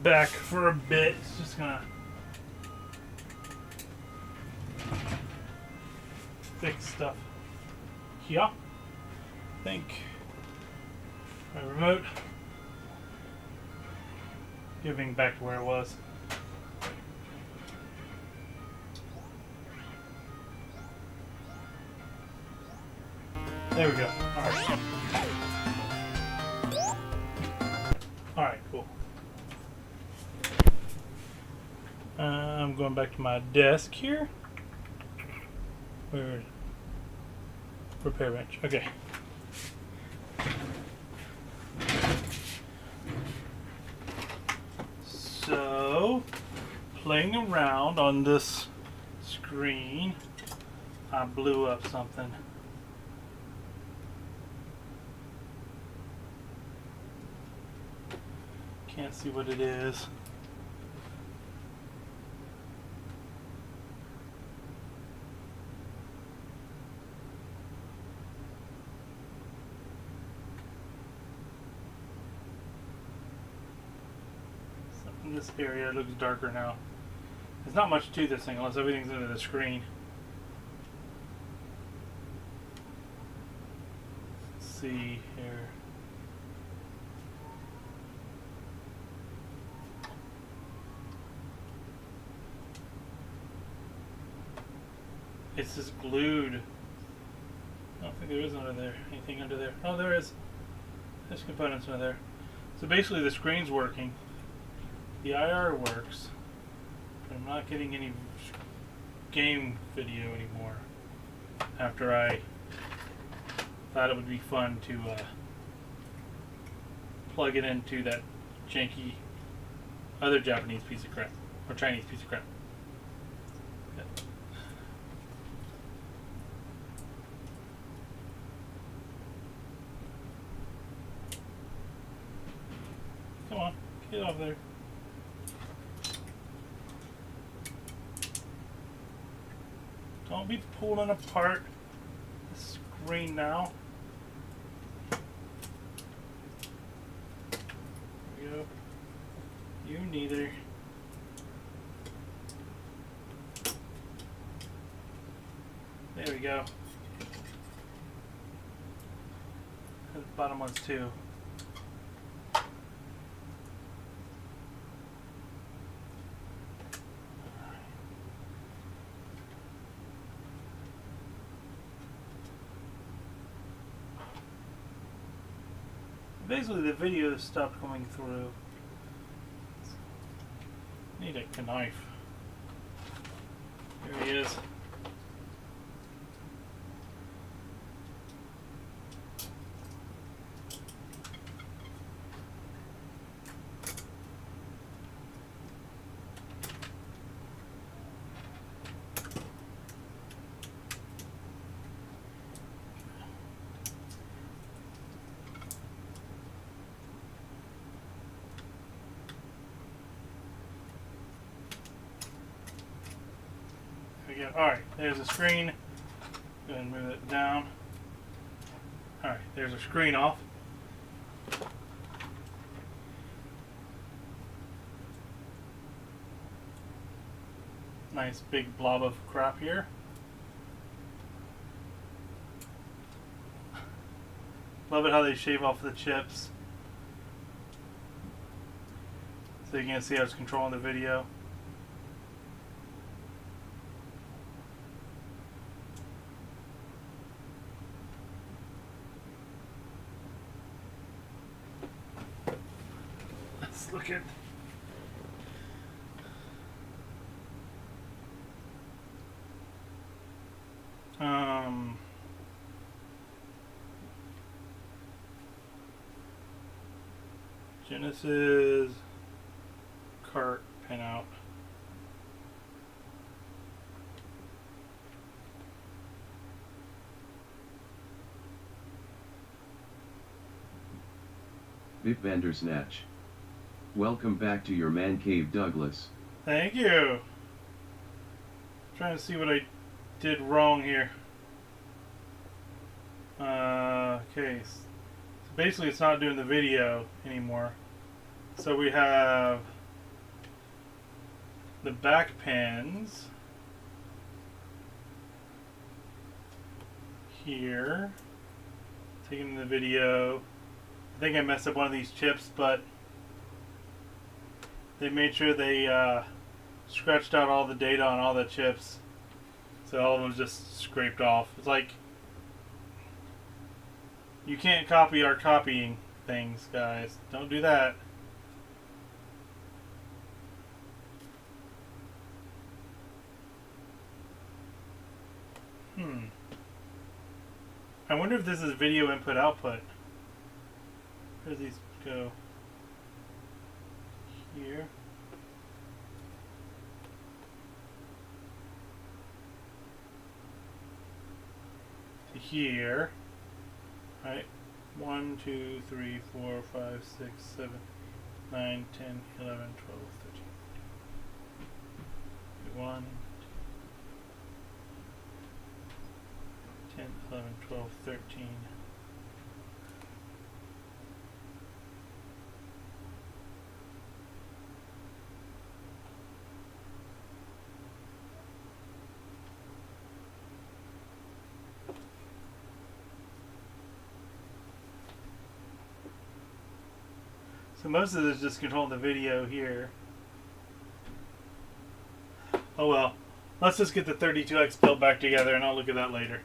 back for a bit. It's just gonna fix stuff here. I think my remote giving back to where it was. There we go. Alright. Alright, cool. I'm going back to my desk here. Where? Repair bench. Okay. So, playing around on this screen, I blew up something. Can't see what it is. In this area, it looks darker now. There's not much to this thing unless everything's under the screen. Let's see here. It's just glued. I don't think there is under there. Anything under there? Oh, there is. There's components under there. So basically the screen's working. The IR works, but I'm not getting any game video anymore. After I thought it would be fun to plug it into that janky other Japanese piece of crap, or Chinese piece of crap. Yeah. Come on, get off there. Don't be pulling apart the screen now. There we go. You neither. There we go. The bottom one's too. Basically, the video stopped coming through. Need a knife. Here he is. Alright, there's the screen. Go ahead and move it down. Alright, there's a screen off. Nice big blob of crap here. Love it how they shave off the chips. So you can see how it's controlling the video. Look at Genesis cart pinout. Bip Bandersnatch. Welcome back to your man cave, Douglas. Thank you. Trying to see what I did wrong here. Okay. So basically it's not doing the video anymore. So we have the back pins here. Taking the video. I think I messed up one of these chips, but they made sure they scratched out all the data on all the chips, so all of them just scraped off. It's like, you can't copy our copying things, guys. Don't do that. I wonder if this is video input output. Where do these go? Here. To here. Right. 1, 2, 3, 4, 5, 6, 7, 9, 10, 11, 12, 13. 1, 10, 11, 12, 13. So most of this is just controlling the video here. Oh well. Let's just get the 32X built back together and I'll look at that later.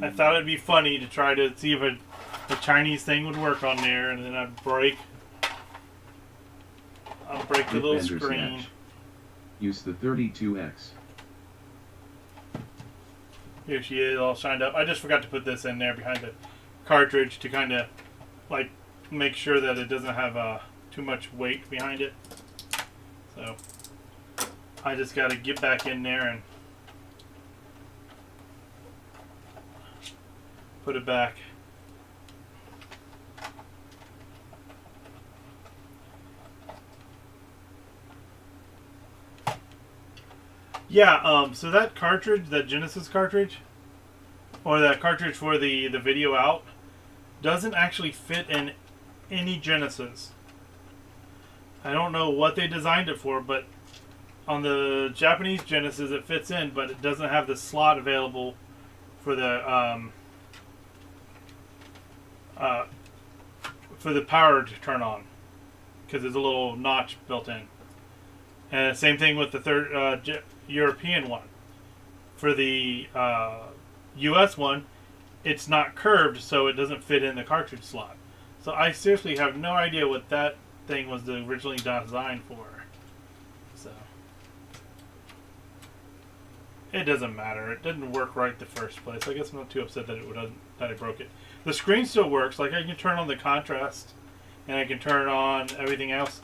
I thought it'd be funny to try to see if a Chinese thing would work on there, and then I'll break the little screen. Snatch. Use the 32X. Here she is, all shined up. I just forgot to put this in there behind the cartridge to kind of like make sure that it doesn't have too much weight behind it. So I just got to get back in there and put it back. Yeah, so that cartridge, that Genesis cartridge, or that cartridge for the video out, doesn't actually fit in any Genesis. I don't know what they designed it for, but on the Japanese Genesis it fits in, but it doesn't have the slot available for the power to turn on, because there's a little notch built in. And same thing with the third European one. For the US one, it's not curved, so it doesn't fit in the cartridge slot. So I seriously have no idea what that thing was originally designed for. So it doesn't matter. It didn't work right the first place. I guess I'm not too upset that I broke it. The screen still works. Like, I can turn on the contrast, and I can turn on everything else.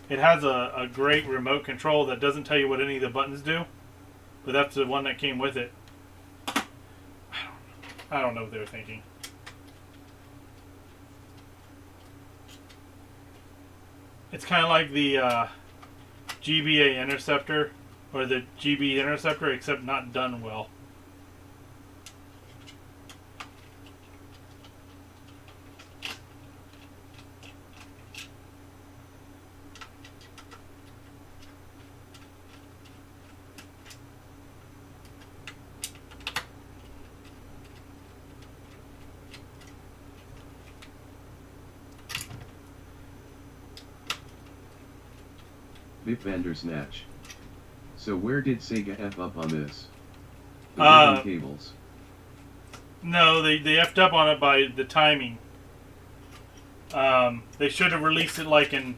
It has a great remote control that doesn't tell you what any of the buttons do, but that's the one that came with it. I don't know what they were thinking. It's kind of like the GBA Interceptor, or the GB Interceptor, except not done well. Bandersnatch. So where did Sega F up on this? The ribbon cables. No, they effed up on it by the timing. They should have released it like in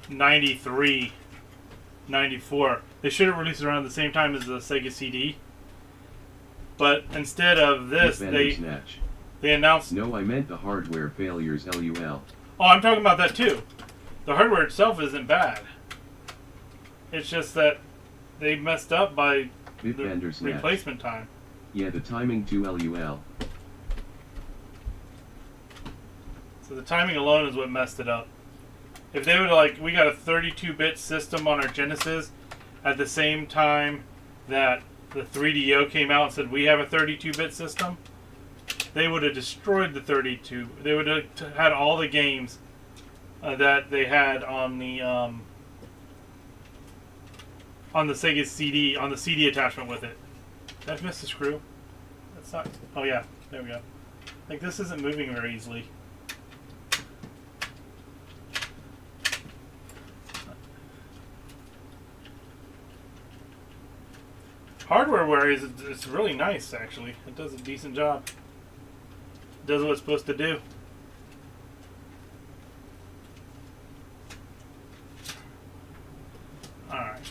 93, 94. They should have released it around the same time as the Sega CD. But instead of this, they announced... No, I meant the hardware failures, LUL. Oh, I'm talking about that too. The hardware itself isn't bad. It's just that they messed up by the replacement time. Yeah, the timing too, LUL. So the timing alone is what messed it up. If they would we got a 32-bit system on our Genesis at the same time that the 3DO came out and said we have a 32-bit system, they would have destroyed the 32. They would have had all the games that they had on the Sega CD, on the CD attachment with it. Did I miss a screw? That's not. Oh yeah, there we go. Like, this isn't moving very easily. Hardware-wise, it's really nice, actually. It does a decent job. It does what it's supposed to do. Alright.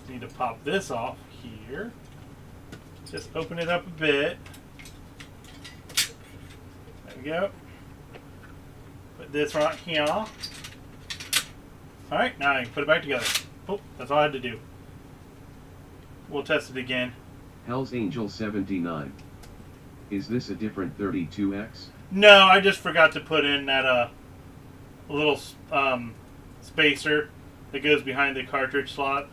Need to pop this off here. Just open it up a bit. There we go. Put this right here. Alright, now I can put it back together. Oh, that's all I had to do. We'll test it again. Hell's Angel 79. Is this a different 32X? No, I just forgot to put in that little spacer that goes behind the cartridge slot.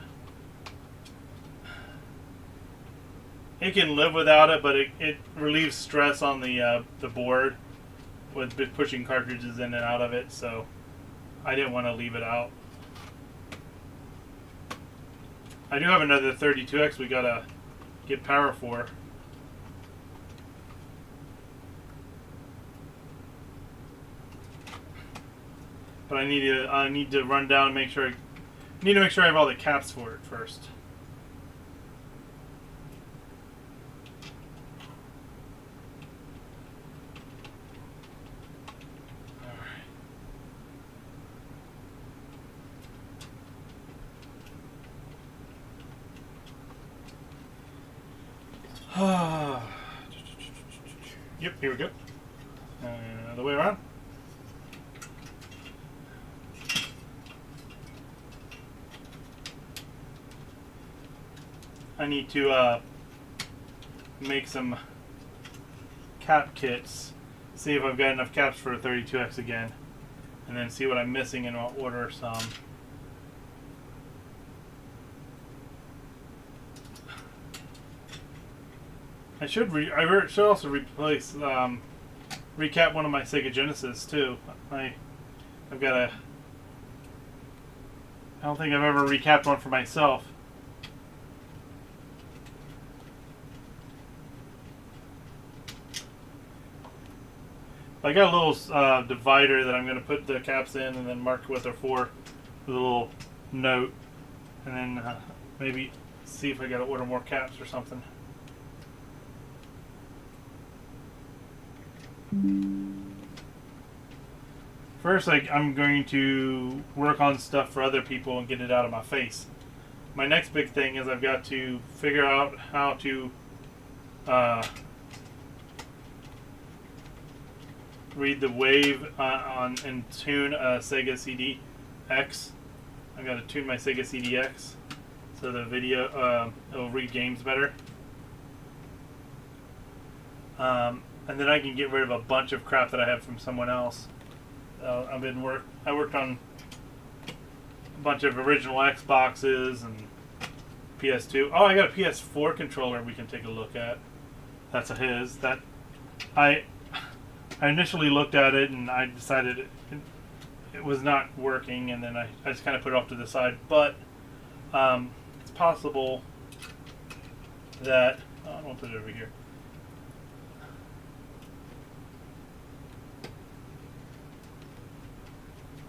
It can live without it, but it relieves stress on the board with pushing cartridges in and out of it, so I didn't want to leave it out. I do have another 32X we gotta get power for. But I need to run down and make sure I have all the caps for it first. Yep, here we go. The way around. I need to make some cap kits, see if I've got enough caps for a 32X again, and then see what I'm missing and I'll order some. I should also replace recap one of my Sega Genesis too. I don't think I've ever recapped one for myself. I got a little divider that I'm going to put the caps in and then mark what they're for with a little note, and then maybe see if I got to order more caps or something. First, I'm going to work on stuff for other people and get it out of my face. My next big thing is I've got to figure out how to read the wave and tune a Sega CD-X. I've got to tune my Sega CD-X so the video it'll read games better. And then I can get rid of a bunch of crap that I have from someone else. I worked on a bunch of original Xboxes and PS2. Oh, I got a PS4 controller we can take a look at. That's his. That I initially looked at it and I decided it was not working, and then I just kind of put it off to the side. But it's possible that I'm gonna put it over here.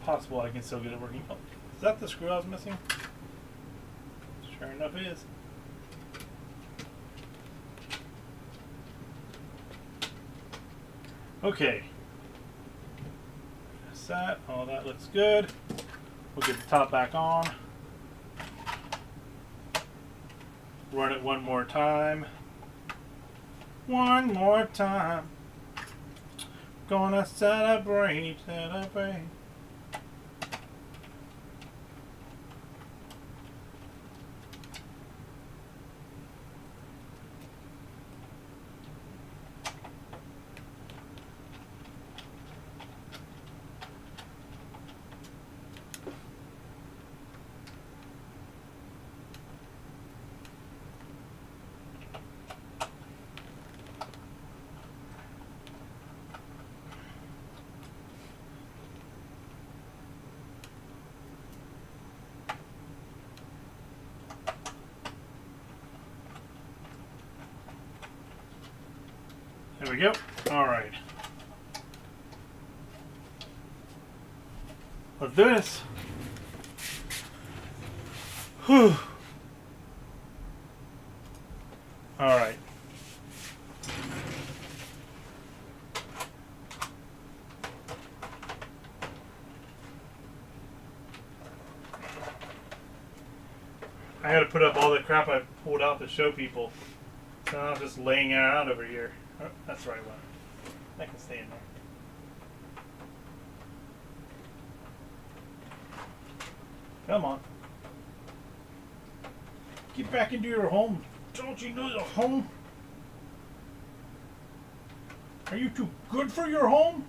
Possible I can still get it working. Oh, is that the screw I was missing? Sure enough, it is. Okay. That's that. All that looks good. We'll get the top back on. Run it one more time. One more time. Gonna celebrate. There we go. All right. Let's do this. Whew. All right. I had to put up all the crap I pulled out to show people. So I'm just laying it out over here. Oh, that's the right one. That can stay in there. Come on. Get back into your home. Don't you know your home? Are you too good for your home?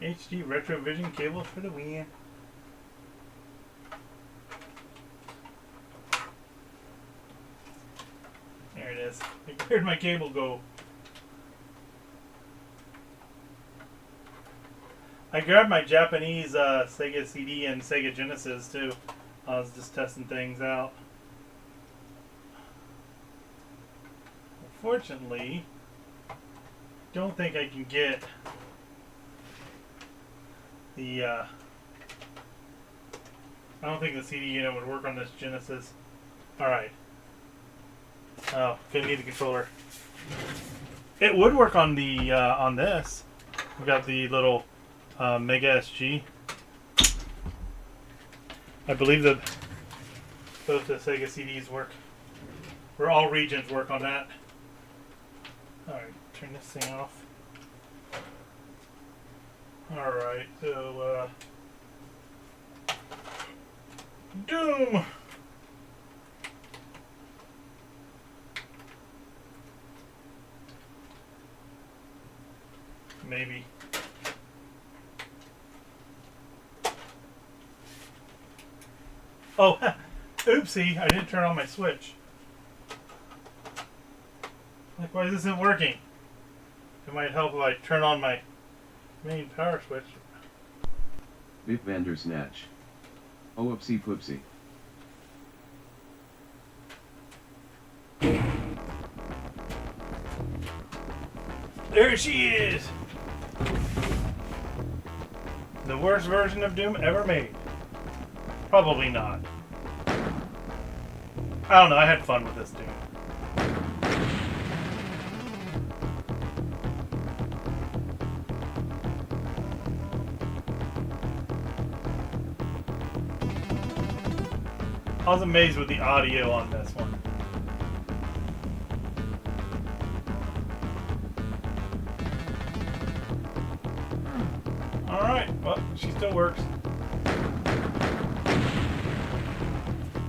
HD Retrovision cable for the Wii. There it is. Where'd my cable go? I grabbed my Japanese Sega CD and Sega Genesis too. I was just testing things out. Unfortunately, don't think I can get the I don't think the CD unit would work on this Genesis. Alright. Oh, gonna need the controller. It would work on the on this. We've got the little Mega SG. I believe that both the Sega CDs work. Or all regions work on that. Alright, turn this thing off. Alright, so, Doom! Maybe. Oh, oopsie, I didn't turn on my switch. Like, why isn't working? It might help if I turn on my main power switch. Bip Vandersnatch. Oh, oopsie poopsie. There she is! The worst version of Doom ever made. Probably not. I don't know, I had fun with this Doom. I was amazed with the audio on this one. Alright, well, she still works.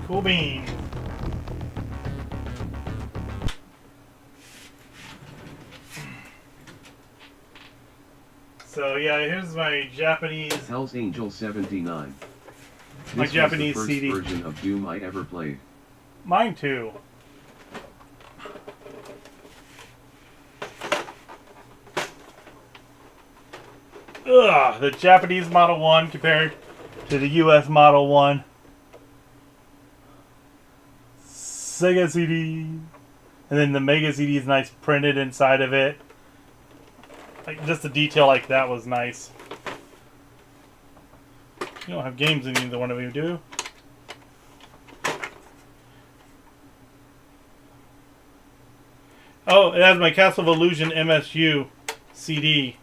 Cool bean. So yeah, here's my Japanese... Hell's Angel 79. My This Japanese was the CD. first version of Doom I ever played. Mine too. Ugh, the Japanese Model 1 compared to the US Model 1. Sega CD. And then the Mega CD is nice printed inside of it. Like, just the detail like that was nice. You don't have games in either one of you, do? Oh, it has my Castle of Illusion MSU CD.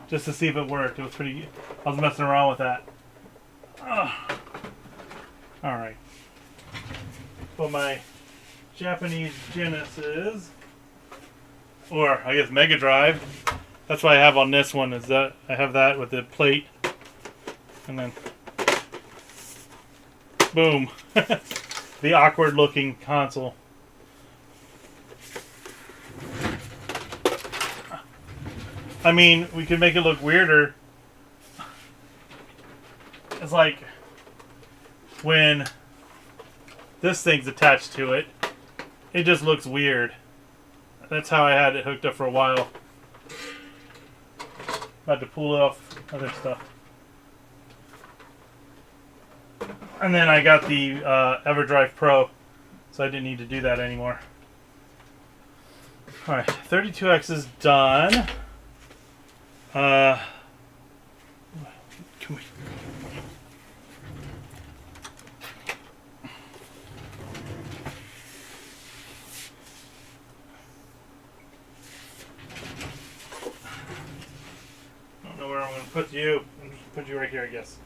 Just to see if it worked. It was pretty... I was messing around with that. Alright. For my Japanese Genesis, or I guess Mega Drive, that's what I have on this one, is that I have that with the plate. And then... boom. The awkward looking console. I mean, we could make it look weirder. It's like when this thing's attached to it. It just looks weird. That's how I had it hooked up for a while. About to pull it off other stuff. And then I got the EverDrive Pro, so I didn't need to do that anymore. Alright, 32X is done. Can we... I don't know where I'm going to put you. I'm just put you right here, I guess.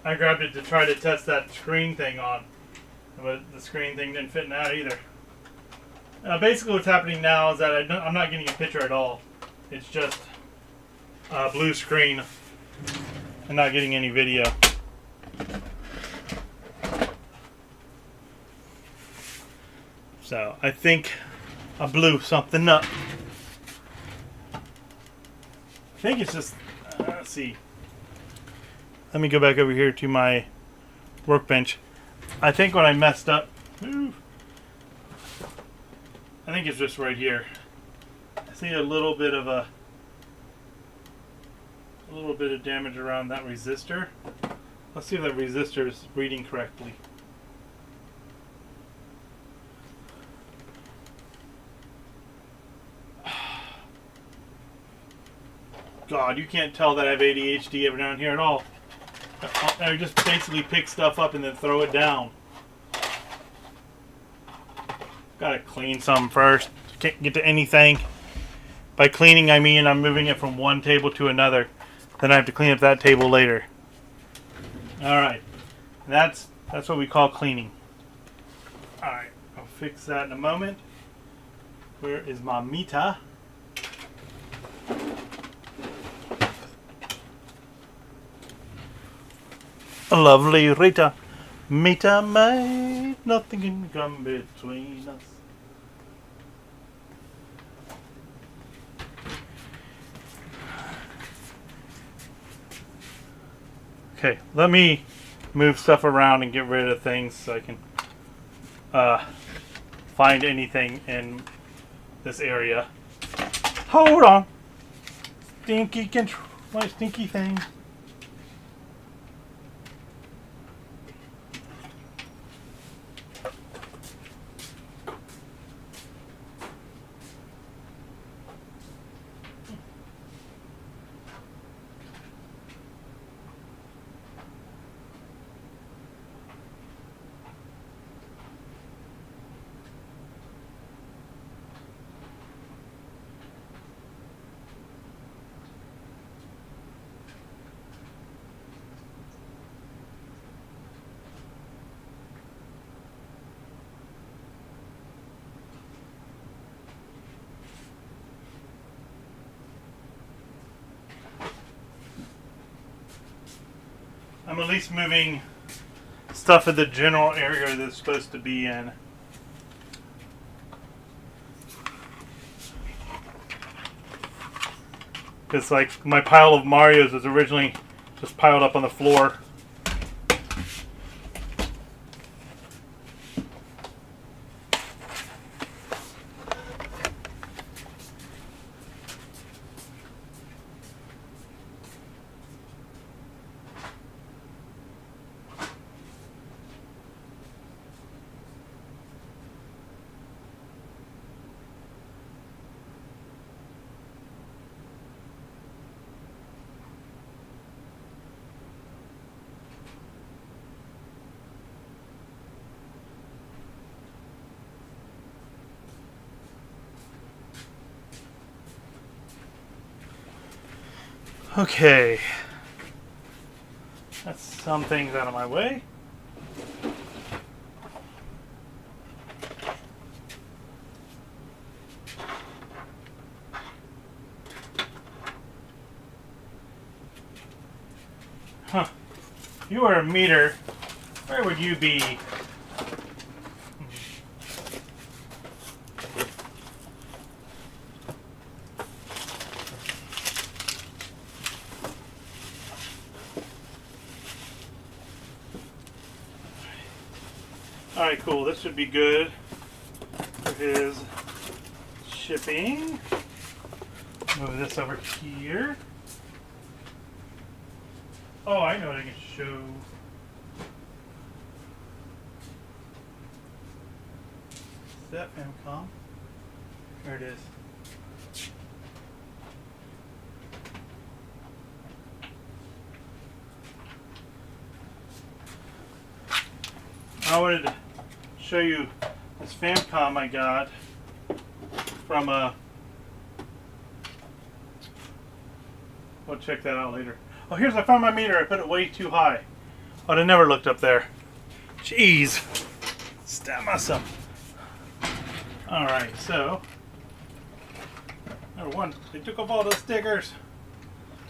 I grabbed it to try to test that screen thing on, but the screen thing didn't fit in that either. Basically what's happening now is that I'm not getting a picture at all. It's just a blue screen and not getting any video. So I think I blew something up. I think it's just, let's see. Let me go back over here to my workbench. I think when I messed up, I think it's just right here. I see a little bit of damage around that resistor. Let's see if that resistor is reading correctly. God, you can't tell that I have ADHD ever down here at all. I just basically pick stuff up and then throw it down. Gotta clean some first. Can't get to anything. By cleaning, I mean I'm moving it from one table to another. Then I have to clean up that table later. Alright. That's what we call cleaning. Alright. I'll fix that in a moment. Where is my Mita? A lovely Rita. Mita made. Nothing can come between us. Okay, let me move stuff around and get rid of things so I can find anything in this area. Hold on. Stinky control. My stinky thing. I'm at least moving stuff in the general area that it's supposed to be in. Because like my pile of Marios was originally just piled up on the floor. Okay, that's some things out of my way. Huh, if you were a meter, where would you be? Alright, cool. This should be good for his shipping. Move this over here. Oh, I know what I can show. Is that Famicom? There it is. I wanted to show you this Famicom I got from we'll check that out later. Oh, I found my meter. I put it way too high. Oh, I never looked up there. Jeez. Stab myself. Alright, so number one, they took off all those stickers.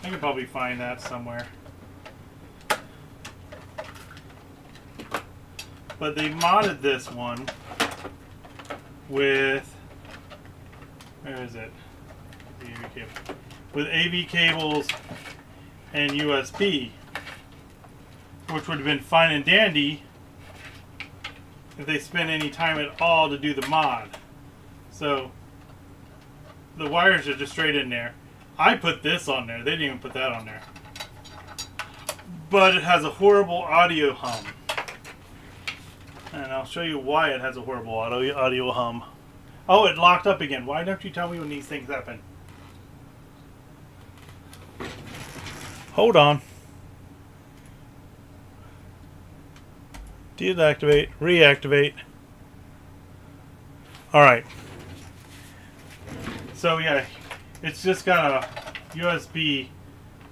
I can probably find that somewhere. But they modded this one with, where is it? The AV cable. With AV cables and USB, which would have been fine and dandy if they spent any time at all to do the mod. So the wires are just straight in there. I put this on there. They didn't even put that on there. But it has a horrible audio hum. And I'll show you why it has a horrible audio hum. Oh, it locked up again. Why don't you tell me when these things happen? Hold on. Deactivate, reactivate. Alright. So yeah, it's just got a USB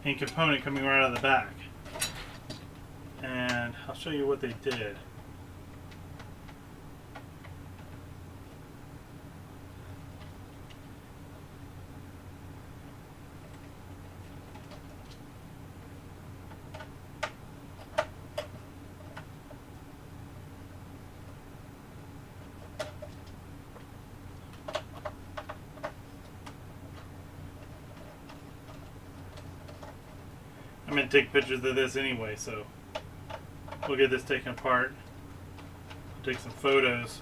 and component coming right out of the back. And I'll show you what they did. I'm going to take pictures of this anyway, so we'll get this taken apart. Take some photos.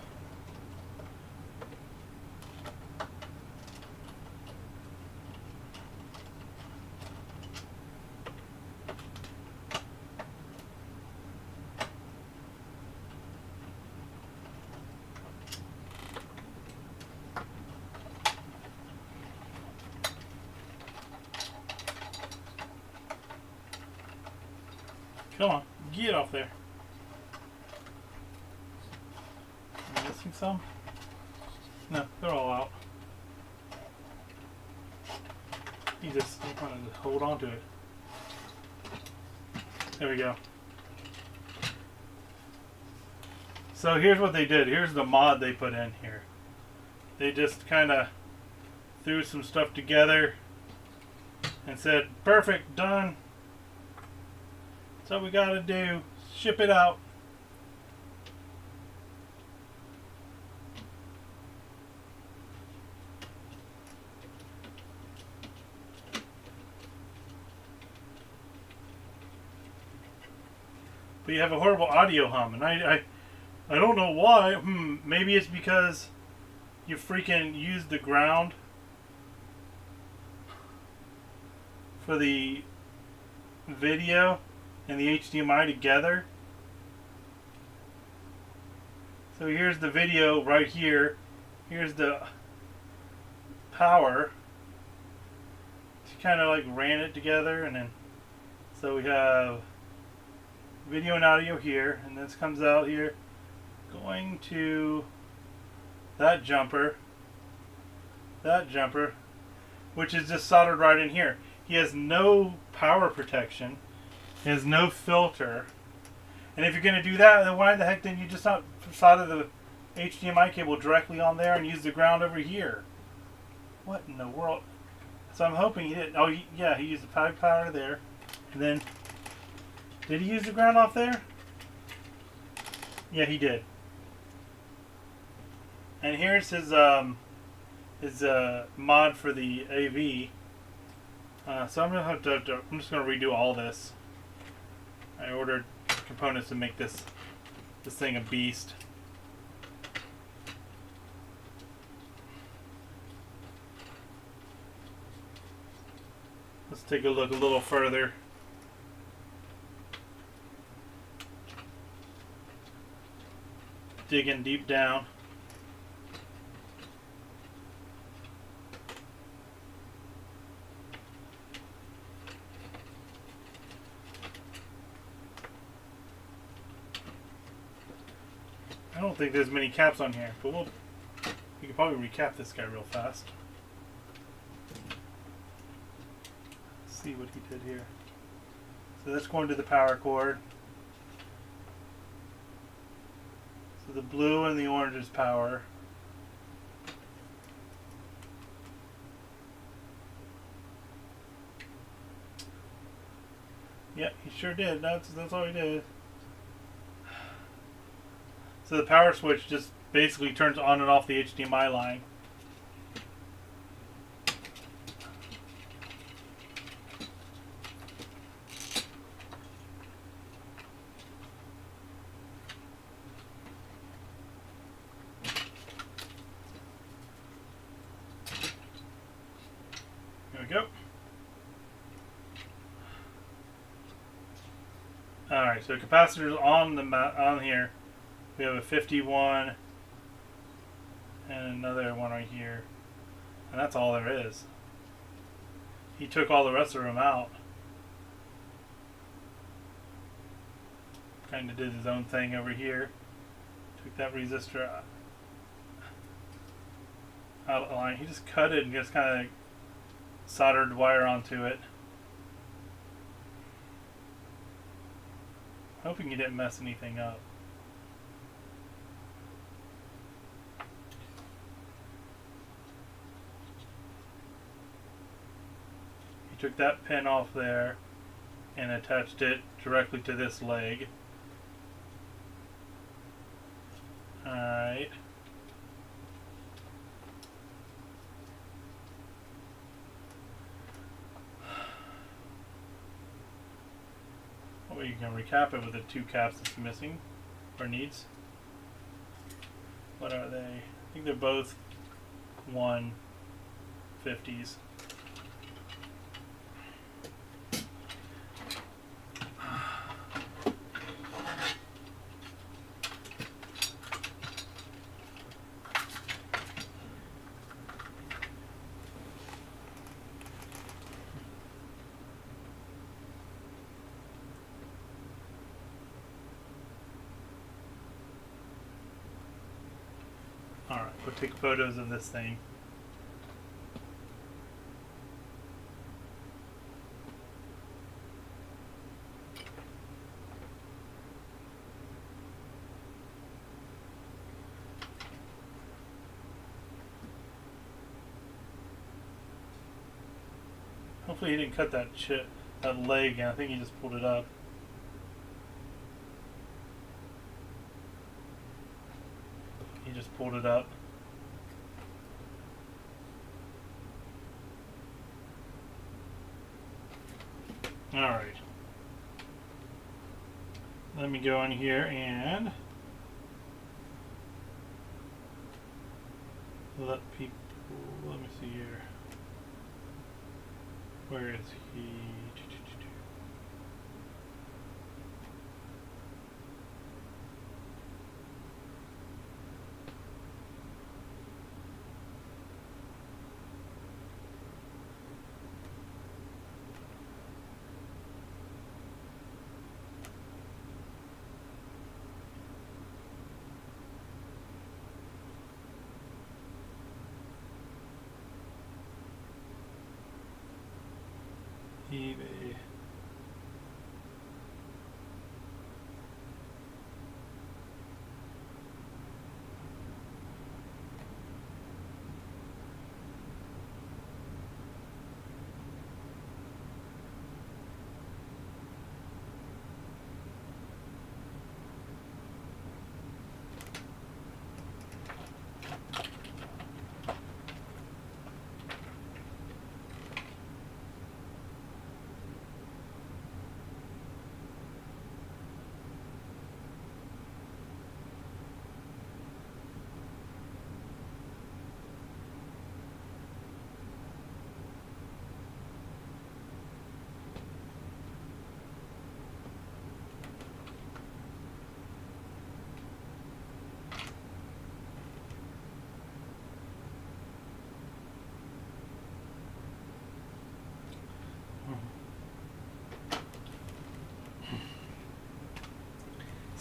Come on, get off there. Am I missing some? No, they're all out. You just want to hold on to it. There we go. So here's what they did. Here's the mod they put in here. They just kind of threw some stuff together and said, perfect, done. That's all we gotta do. Ship it out. But you have a horrible audio hum, and I don't know why. Maybe it's because you freaking used the ground for the video and the HDMI together. So here's the video right here. Here's the power. She kind of like ran it together, and then so we have video and audio here, and this comes out here going to that jumper, which is just soldered right in here. He has no power protection. He has no filter. And if you're going to do that, then why the heck didn't you just not solder the HDMI cable directly on there and use the ground over here? What in the world? So I'm hoping he did. Oh, yeah, he used the power there. And then, did he use the ground off there? Yeah, he did. And here's his mod for the AV. So I'm gonna I'm just gonna redo all this. I ordered components to make this thing a beast. Let's take a look a little further. Digging deep down. I don't think there's many caps on here, but we could probably recap this guy real fast. Let's see what he did here. So that's going to the power cord. So the blue and the orange is power. Yeah, he sure did. That's all he did. So the power switch just basically turns on and off the HDMI line. There we go. Alright, so capacitors on here. We have a 51 and another one right here. And that's all there is. He took all the rest of them out. Kind of did his own thing over here. Took that resistor out of the line. He just cut it and just kind of soldered wire onto it. Hoping he didn't mess anything up. He took that pin off there and attached it directly to this leg. Alright. Well, you can recap it with the two caps that's missing or needs. What are they? I think they're both 150s. Alright, we'll take photos of this thing. Hopefully he didn't cut that leg, and I think he just pulled it up. He just pulled it up. Alright. Let me go in here and let people, let me see here. Where is he?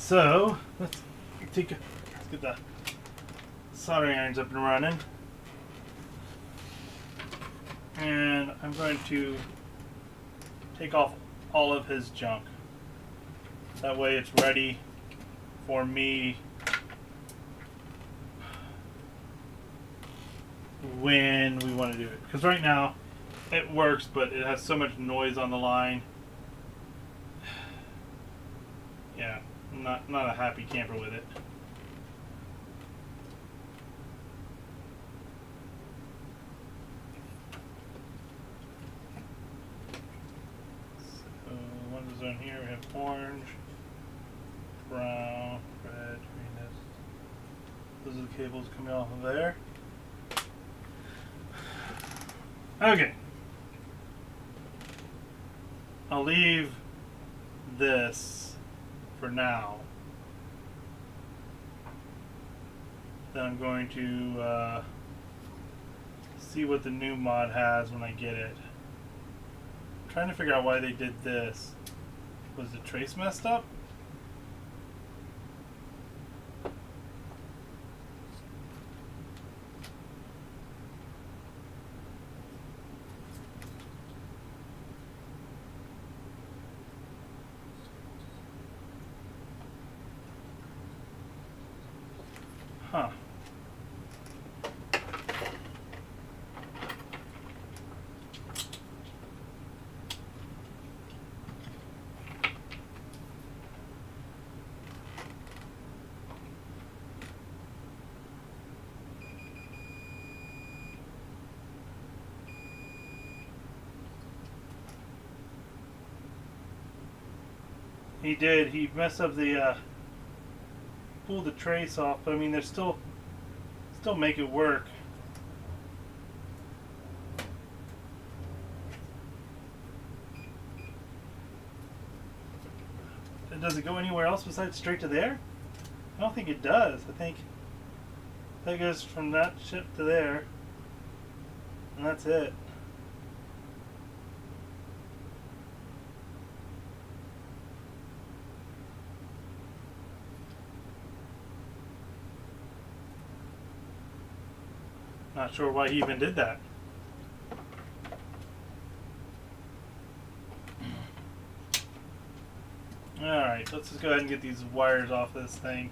So let's get the soldering irons up and running, and I'm going to take off all of his junk. That way it's ready for me when we want to do it. Because right now it works, but it has so much noise on the line. Yeah, not a happy camper with it. So ones on here we have orange, brown, red, green. Those are the cables coming off of there. Okay. I'll leave this for now. Then I'm going to see what the new mod has when I get it. I'm trying to figure out why they did this. Was the trace messed up? Huh. He did. He messed up the pulled the trace off, but I mean, there's still make it work. And does it go anywhere else besides straight to there? I don't think it does. I think that goes from that ship to there, and that's it. Not sure why he even did that. Alright, let's just go ahead and get these wires off this thing.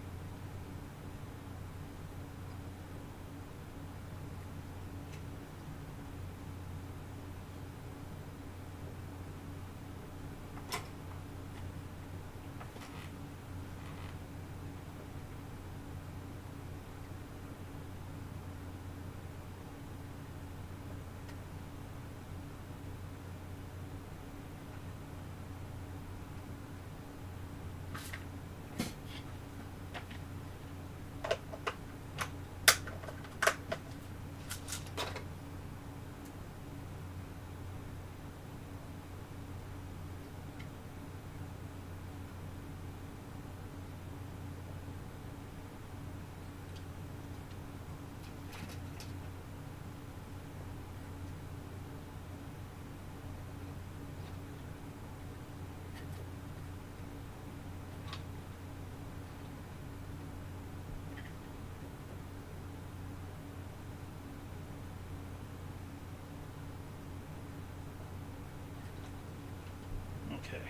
Okay.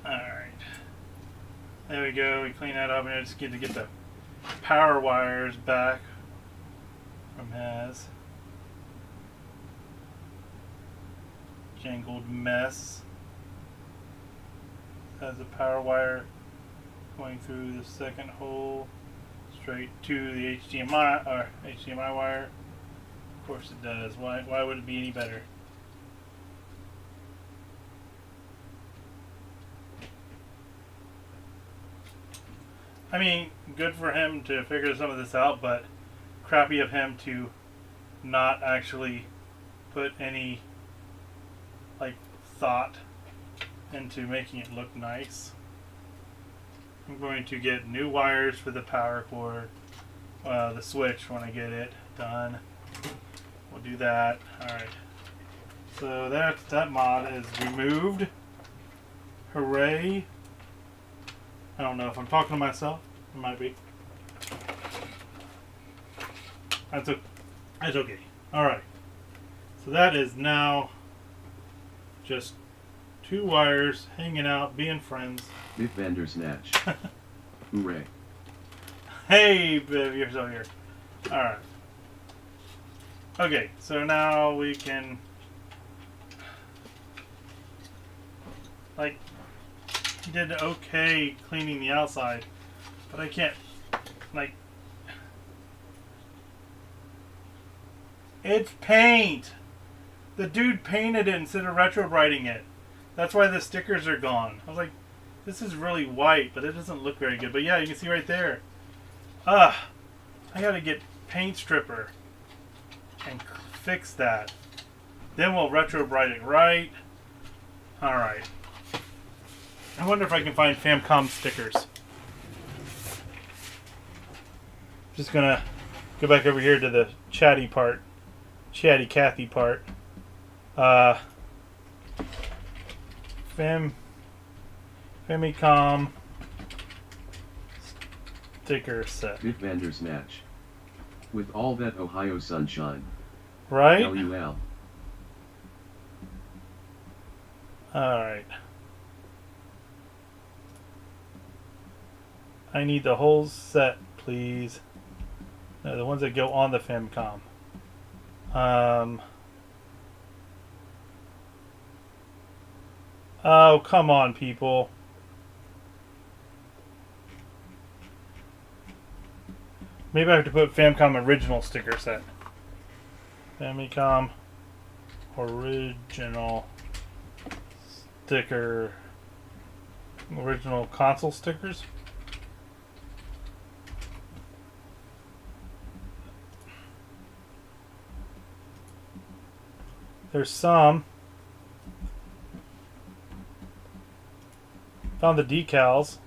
Alright. There we go. We clean that up, and it's good to get the power wires back from his jangled mess. Has a power wire going through the second hole straight to the HDMI wire. Of course it does. Why would it be any better? I mean, good for him to figure some of this out, but crappy of him to not actually put any thought into making it look nice. I'm going to get new wires for the power cord, the switch when I get it done. We'll do that. Alright. So that mod is removed. Hooray. I don't know if I'm talking to myself. It might be. That's okay. Alright. So that is now just two wires hanging out, being friends. Biff Vandersnatch. Hooray. Hey, Biv, you're still here. Alright. Okay, so now we can... Like, he did okay cleaning the outside, but I can't, like... It's paint! The dude painted it instead of retro-brighting it. That's why the stickers are gone. I was like, this is really white, but it doesn't look very good. But yeah, you can see right there. I gotta get paint stripper and fix that. Then we'll retro-bright it right. Alright. I wonder if I can find Famicom stickers. Just gonna go back over here to the chatty part. Chatty Cathy part. Famicom sticker set. Biff Vandersnatch. With all that Ohio sunshine. Right? LUL. Alright. I need the whole set, please. No, the ones that go on the Famicom. Oh, come on, people. Maybe I have to put Famicom original sticker set. Famicom original sticker. Original console stickers. There's some. Found the decals.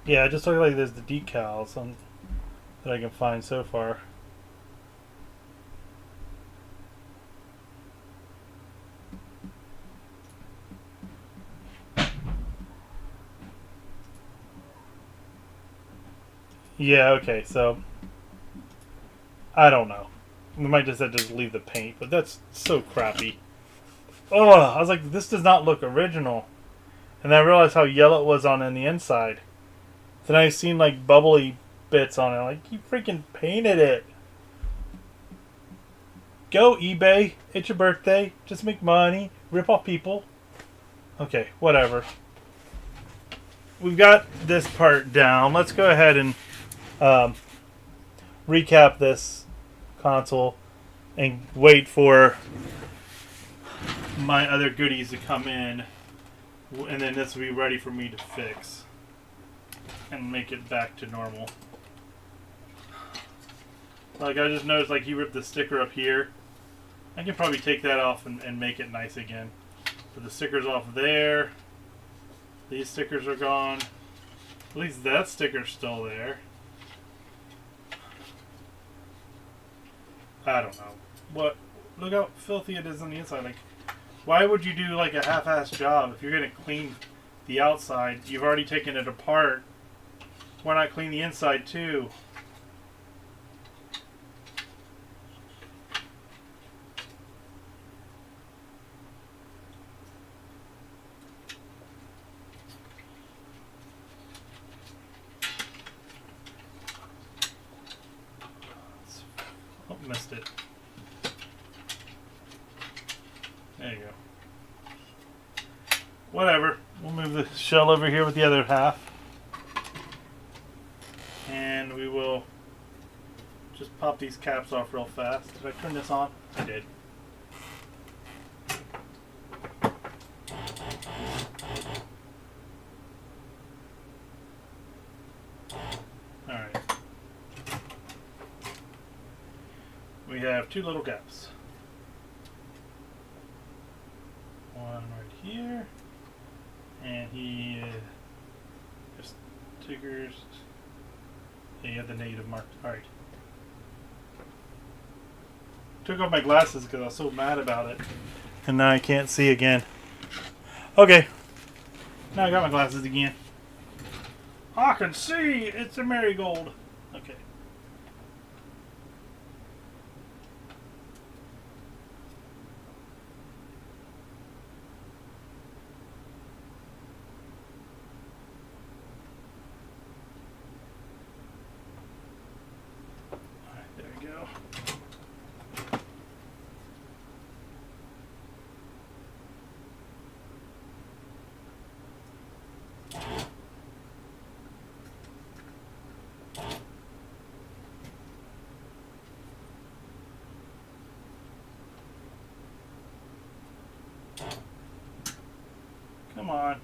Yeah, it just looks like there's the decals on, that I can find so far. Yeah, okay, so I don't know. We might just have to leave the paint, but that's so crappy. Oh, I was like, this does not look original. And then I realized how yellow it was on the inside. Then I seen like bubbly bits on it. Like, you freaking painted it. Go eBay. It's your birthday. Just make money. Rip off people. Okay, whatever. We've got this part down. Let's go ahead and recap this console and wait for my other goodies to come in, and then this will be ready for me to fix and make it back to normal. Like, I just noticed, like, he ripped the sticker up here. I can probably take that off and make it nice again. But the sticker's off there. These stickers are gone. At least that sticker's still there. I don't know. What? Look how filthy it is on the inside. Like, why would you do like a half-assed job if you're gonna clean the outside? You've already taken it apart. Why not clean the inside too? Oh, missed it. There you go. Whatever. We'll move the shell over here with the other half. And we will just pop these caps off real fast. Did I turn this on? I did. Alright. We have two little gaps. One right here. And he Stickers. Yeah, you have the negative marked. Alright. Took off my glasses because I was so mad about it. And now I can't see again. Okay. Now I got my glasses again. I can see! It's a marigold. Okay. Alright, there we go. Come on.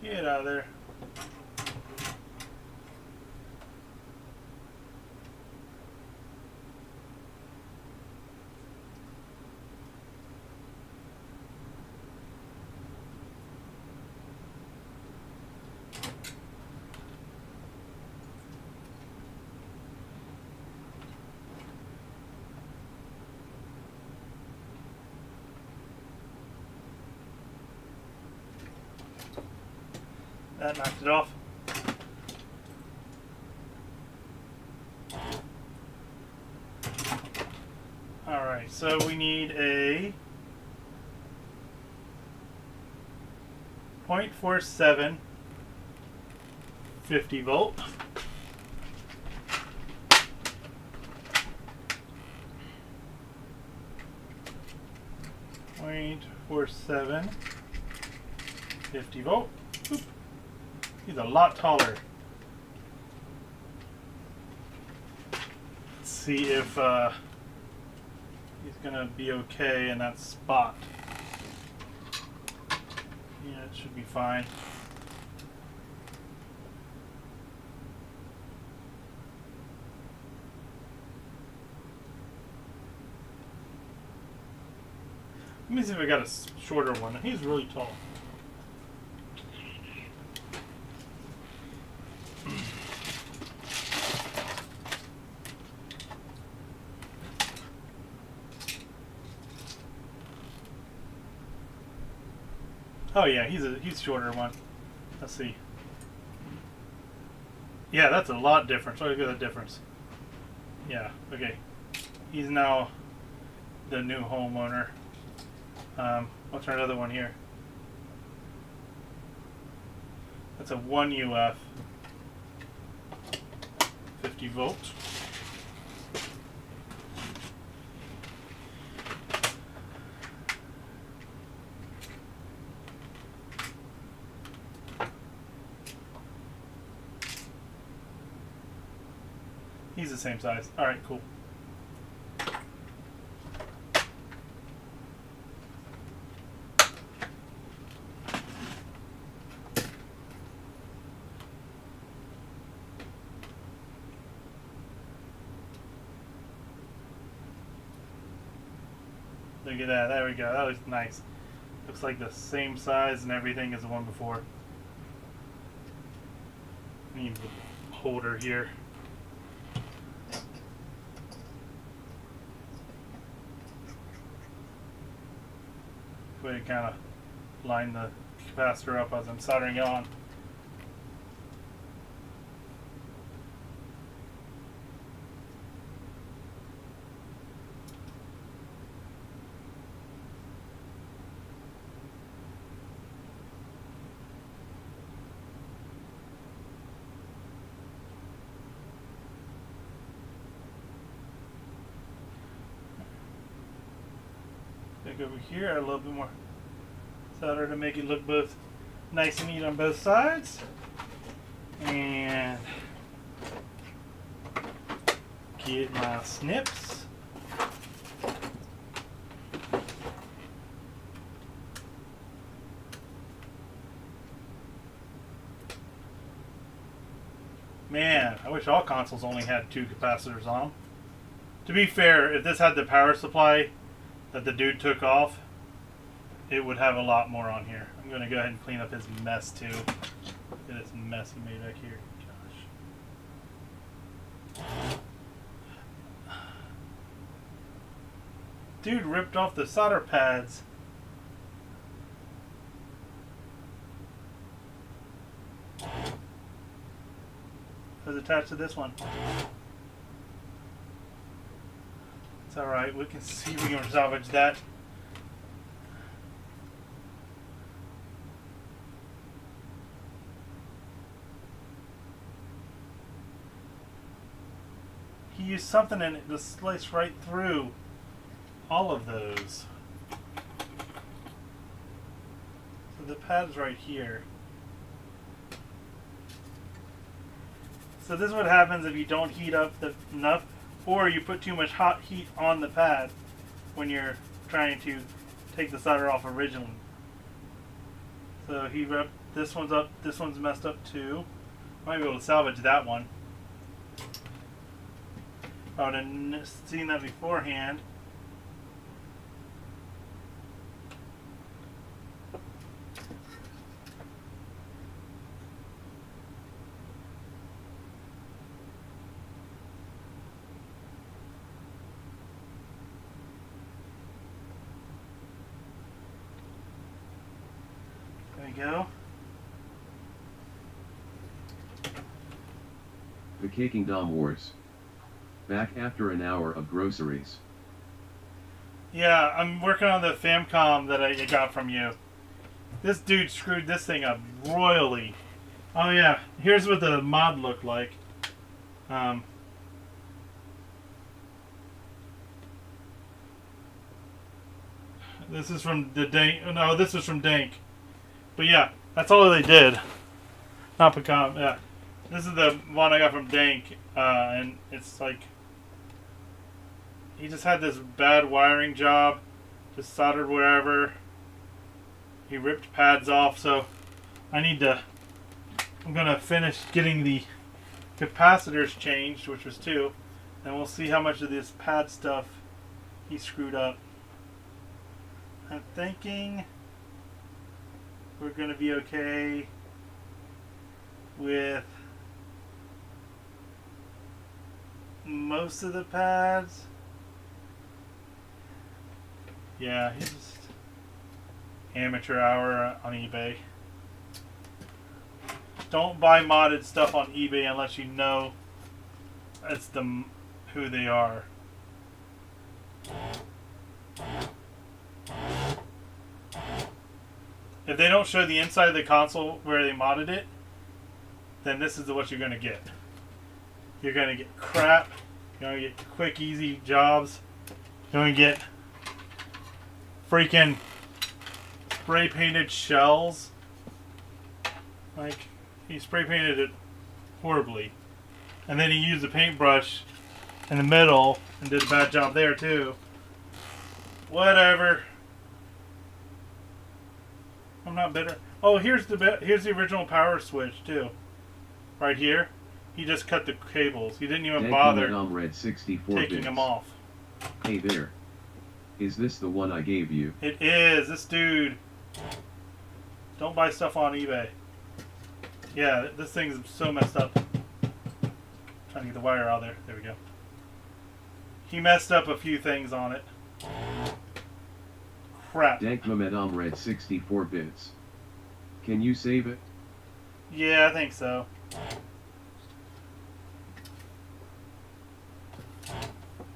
Get out of there. That knocked it off. Alright, so we need a 0.47 50 volt. Point 47 50 volt. Oop. He's a lot taller. Let's see if he's gonna be okay in that spot. Yeah, it should be fine. Let me see if I got a shorter one. He's really tall. Oh yeah, he's shorter one. Let's see. Yeah, that's a lot different. Look at the difference. Yeah, okay. He's now the new homeowner. I'll try another one here. That's a 1 UF. 50 volts. He's the same size. Alright, cool. Look at that. There we go. That looks nice. Looks like the same size and everything as the one before. Need the holder here. Way to kind of line the capacitor up as I'm soldering it on. Take over here, add a little bit more solder to make it look both nice and neat on both sides. And get my snips. Man, I wish all consoles only had 2 capacitors on them. To be fair, if this had the power supply that the dude took off, it would have a lot more on here. I'm going to go ahead and clean up his mess too. Look at this mess he made back here. Gosh. Dude ripped off the solder pads. It was attached to this one. It's alright, we can see if we can salvage that. He used something in it to slice right through all of those. So the pad's right here. So this is what happens if you don't heat up enough, or you put too much hot heat on the pad when you're trying to take the solder off originally. So he ripped this one's up. This one's messed up too. Might be able to salvage that one. If I would have seen that beforehand. There we go. The Caking Dom Wars. Back after an hour of groceries. Yeah, I'm working on the Famicom that I got from you. This dude screwed this thing up royally. Oh yeah, here's what the mod looked like. This is from the Dank. No, this is from Dank. But yeah, that's all they did. Not Pecom. Yeah, this is the one I got from Dank, and it's like he just had this bad wiring job, just soldered wherever. He ripped pads off, so I'm gonna finish getting the capacitors changed, which was 2, and we'll see how much of this pad stuff he screwed up. I'm thinking we're gonna be okay with most of the pads. Yeah, he's just amateur hour on eBay. Don't buy modded stuff on eBay unless you know it's who they are. If they don't show the inside of the console where they modded it, then this is what you're going to get. You're going to get crap. You're going to get quick, easy jobs. You're going to get freaking spray painted shells. Like, he spray painted it horribly. And then he used a paintbrush in the middle and did a bad job there too. Whatever. I'm not bitter. Oh, here's the original power switch too. Right here. He just cut the cables. He didn't even bother taking them off. Hey there. Is this the one I gave you? It is. This dude. Don't buy stuff on eBay. Yeah, this thing's so messed up. Trying to get the wire out of there. There we go. He messed up a few things on it. Crap. Dank Mehmet Amred 64 bits. Can you save it? Yeah, I think so.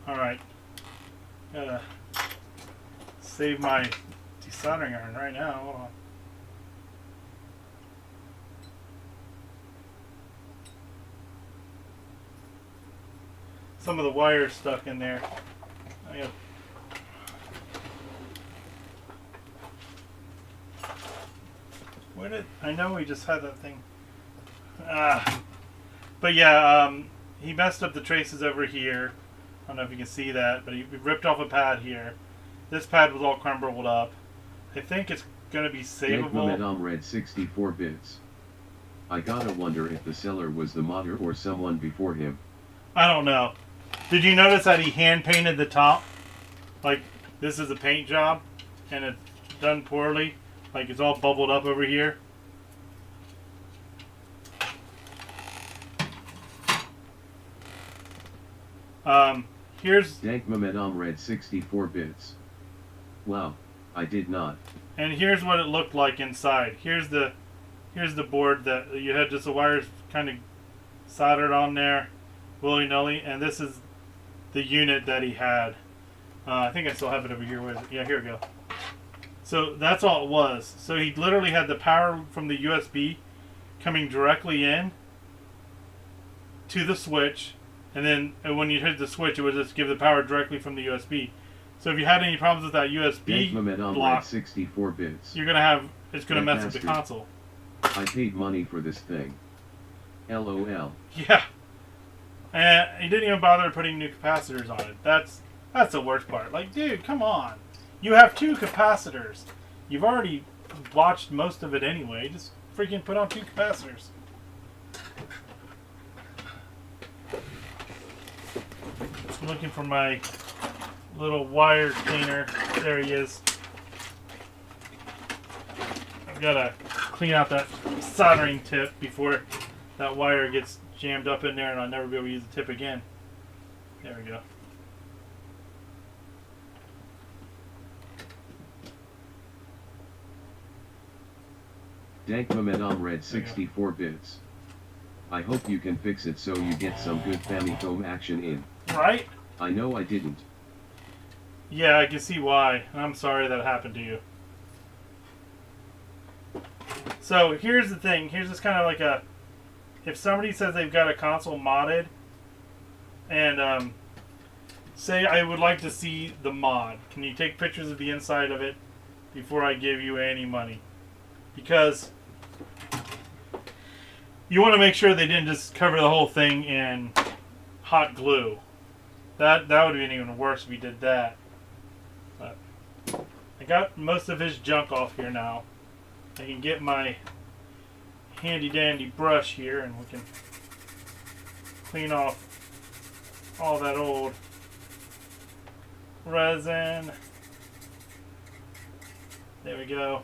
Alright. Gotta save my desoldering iron right now. Hold on. Some of the wires stuck in there. I know we just had that thing. But yeah, he messed up the traces over here. I don't know if you can see that, but he ripped off a pad here. This pad was all crumbled up. I think it's going to be savable. Dank Mehmet Amred 64 bits. I gotta wonder if the seller was the modder or someone before him. I don't know. Did you notice that he hand painted the top? Like, this is a paint job, and done poorly. Like it's all bubbled up over here. Here's Dank Mehmet Omred 64 bits. Wow, I did not. and here's what it looked like inside. Here's the board that you had just the wires kind of soldered on there, willy nilly, and this is the unit that he had. I think I still have it over here. Where is it? Yeah, here we go. So that's all it was. So he literally had the power from the USB coming directly in to the switch, and then when you hit the switch, it would just give the power directly from the USB. So if you had any problems with that USB block, 64 bits. you're gonna have it's gonna mess with the console. I paid money for this thing. LOL. Yeah, and he didn't even bother putting new capacitors on it. That's the worst part. Like, dude, come on. You have 2 capacitors. You've already watched most of it anyway. Just freaking put on 2 capacitors. I'm looking for my little wire cleaner. There he is. I've got to clean out that soldering tip before that wire gets jammed up in there and I'll never be able to use the tip again. There we go. Dank Mehmet Omred 64 bits. I hope you can fix it so you get some good Famicom action in. Right? I know I didn't. Yeah, I can see why. I'm sorry that happened to you. So here's the thing. Here's just kind of like a... If somebody says they've got a console modded, and say I would like to see the mod, can you take pictures of the inside of it before I give you any money? Because you want to make sure they didn't just cover the whole thing in hot glue. That would have been even worse if we did that. But I got most of his junk off here now. I can get my handy dandy brush here and we can clean off all that old resin. There we go.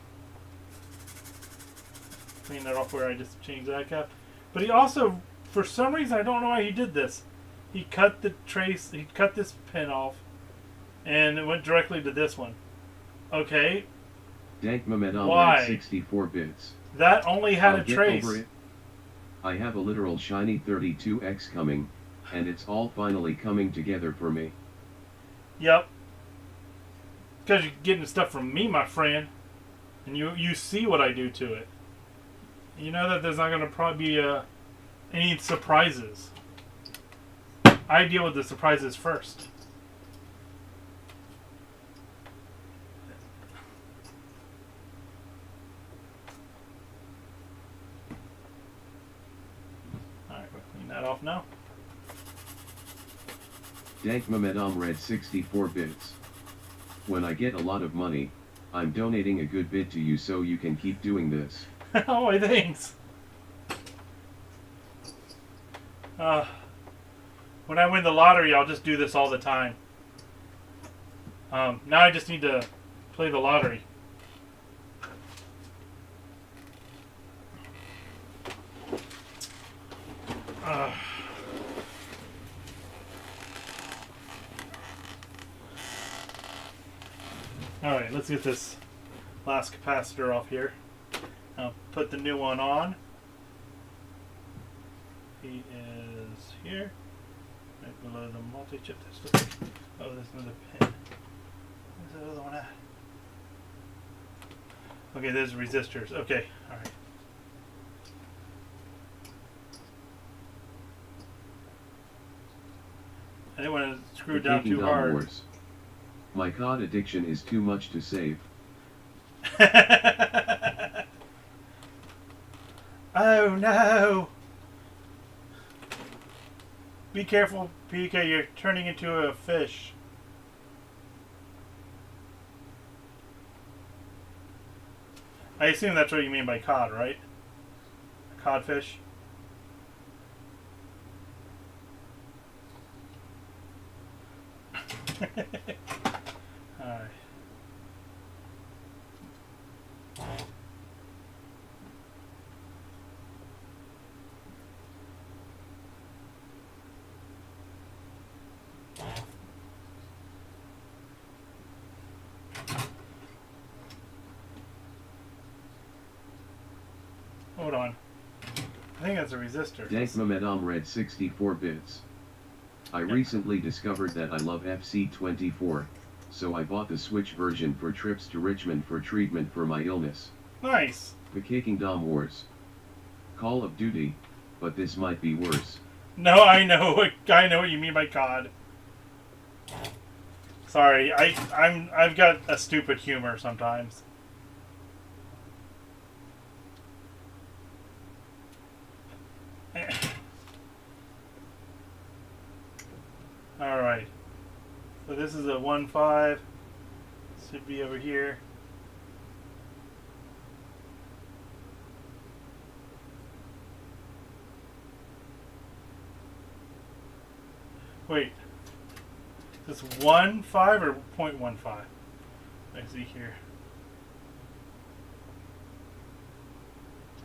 Clean that off where I just changed that cap. But he also, for some reason, I don't know why he did this. He cut the trace, he cut this pin off, and it went directly to this one. Okay. Dank Mehmet Why? Omred 64 bits. That only had I'll a get trace. over it. I have a literal shiny 32X coming, and it's all finally coming together for me. Yep. Because you're getting stuff from me, my friend. And you see what I do to it. You know that there's not going to probably be any surprises. I deal with the surprises first. Alright, we'll clean that off now. Dank Mehmet Omred 64 bits. When I get a lot of money, I'm donating a good bit to you so you can keep doing this. Oh, my thanks. When I win the lottery, I'll just do this all the time. Now I just need to play the lottery. Alright, let's get this last capacitor off here. I'll put the new one on. He is here. Right below the multi-chip. Oh, there's another pin. Where's that other one at? Okay, there's resistors. Okay, alright. I didn't want to screw it down too hard. Wars. My COD addiction is too much to save. Oh no! Be careful, PK, you're turning into a fish. I assume that's what you mean by cod, right? Codfish? Alright. Hold on. I think that's a resistor. Dank Mehmet Red 64 bits. I recently discovered that I love FC24, so I bought the Switch version for trips to Richmond for treatment for my illness. Nice. The Kingdom Wars. Call of Duty, but this might be worse. No, I know what you mean by COD. Sorry, I've got a stupid humor sometimes. Alright. So this is a 1.5. Should be over here. Wait. Is this 1.5 or 0.15? I see here.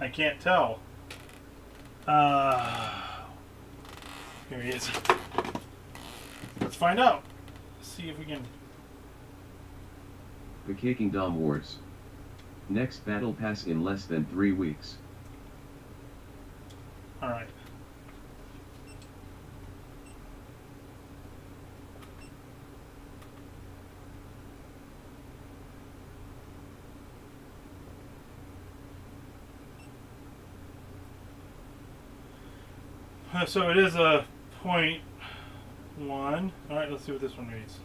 I can't tell. Here he is. Let's find out. Let's see if we can. The Kingdom Wars. Next battle pass in less than 3 weeks. Alright. So it is a 0.1. Alright, let's see what this one reads.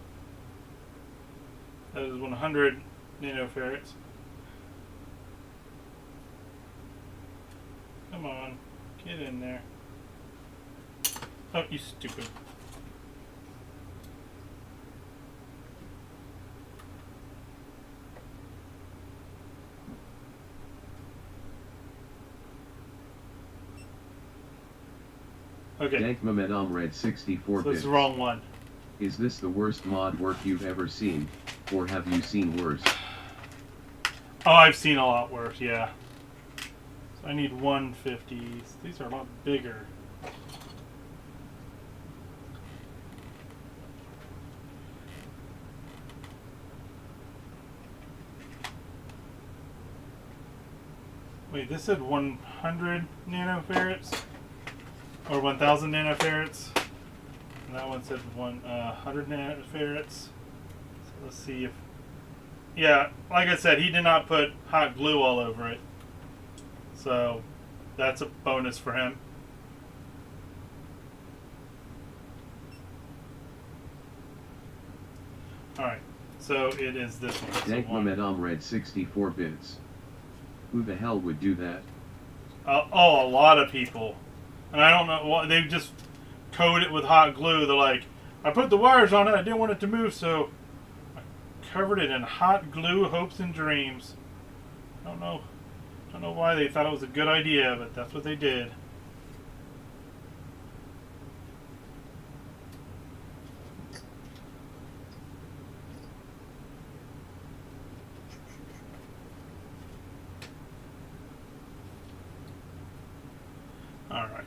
That is 100 nanofarads. Come on, get in there. Oh, you stupid. Okay. Dank Mehmet Red 64 So bits. it's the wrong one. Is this the worst mod work you've ever seen, or have you seen worse? Oh, I've seen a lot worse, yeah. So I need 150s. These are a lot bigger. Wait, this said 100 nanofarads? Or 1000 nanofarads? And that one said 100 nanofarads. So let's see if... Yeah, like I said, he did not put hot glue all over it. So that's a bonus for him. Alright, so it is this one. Dank Mehmet Red 64 bits. Who the hell would do that? Oh, a lot of people. And I don't know what they just coat it with hot glue. They're like, I put the wires on it. I didn't want it to move, so I covered it in hot glue, hopes and dreams. I don't know why they thought it was a good idea, but that's what they did. Alright.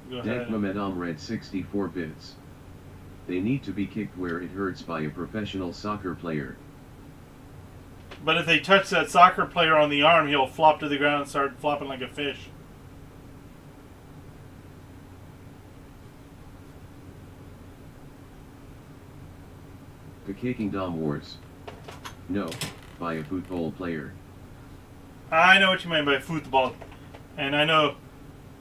Go ahead. Dank Mehmet Red 64 bits. They need to be kicked where it hurts by a professional soccer player. But if they touch that soccer player on the arm, he'll flop to the ground and start flopping like a fish. The Kingdom Wars. No, by a football player. I know what you mean by football. And I know...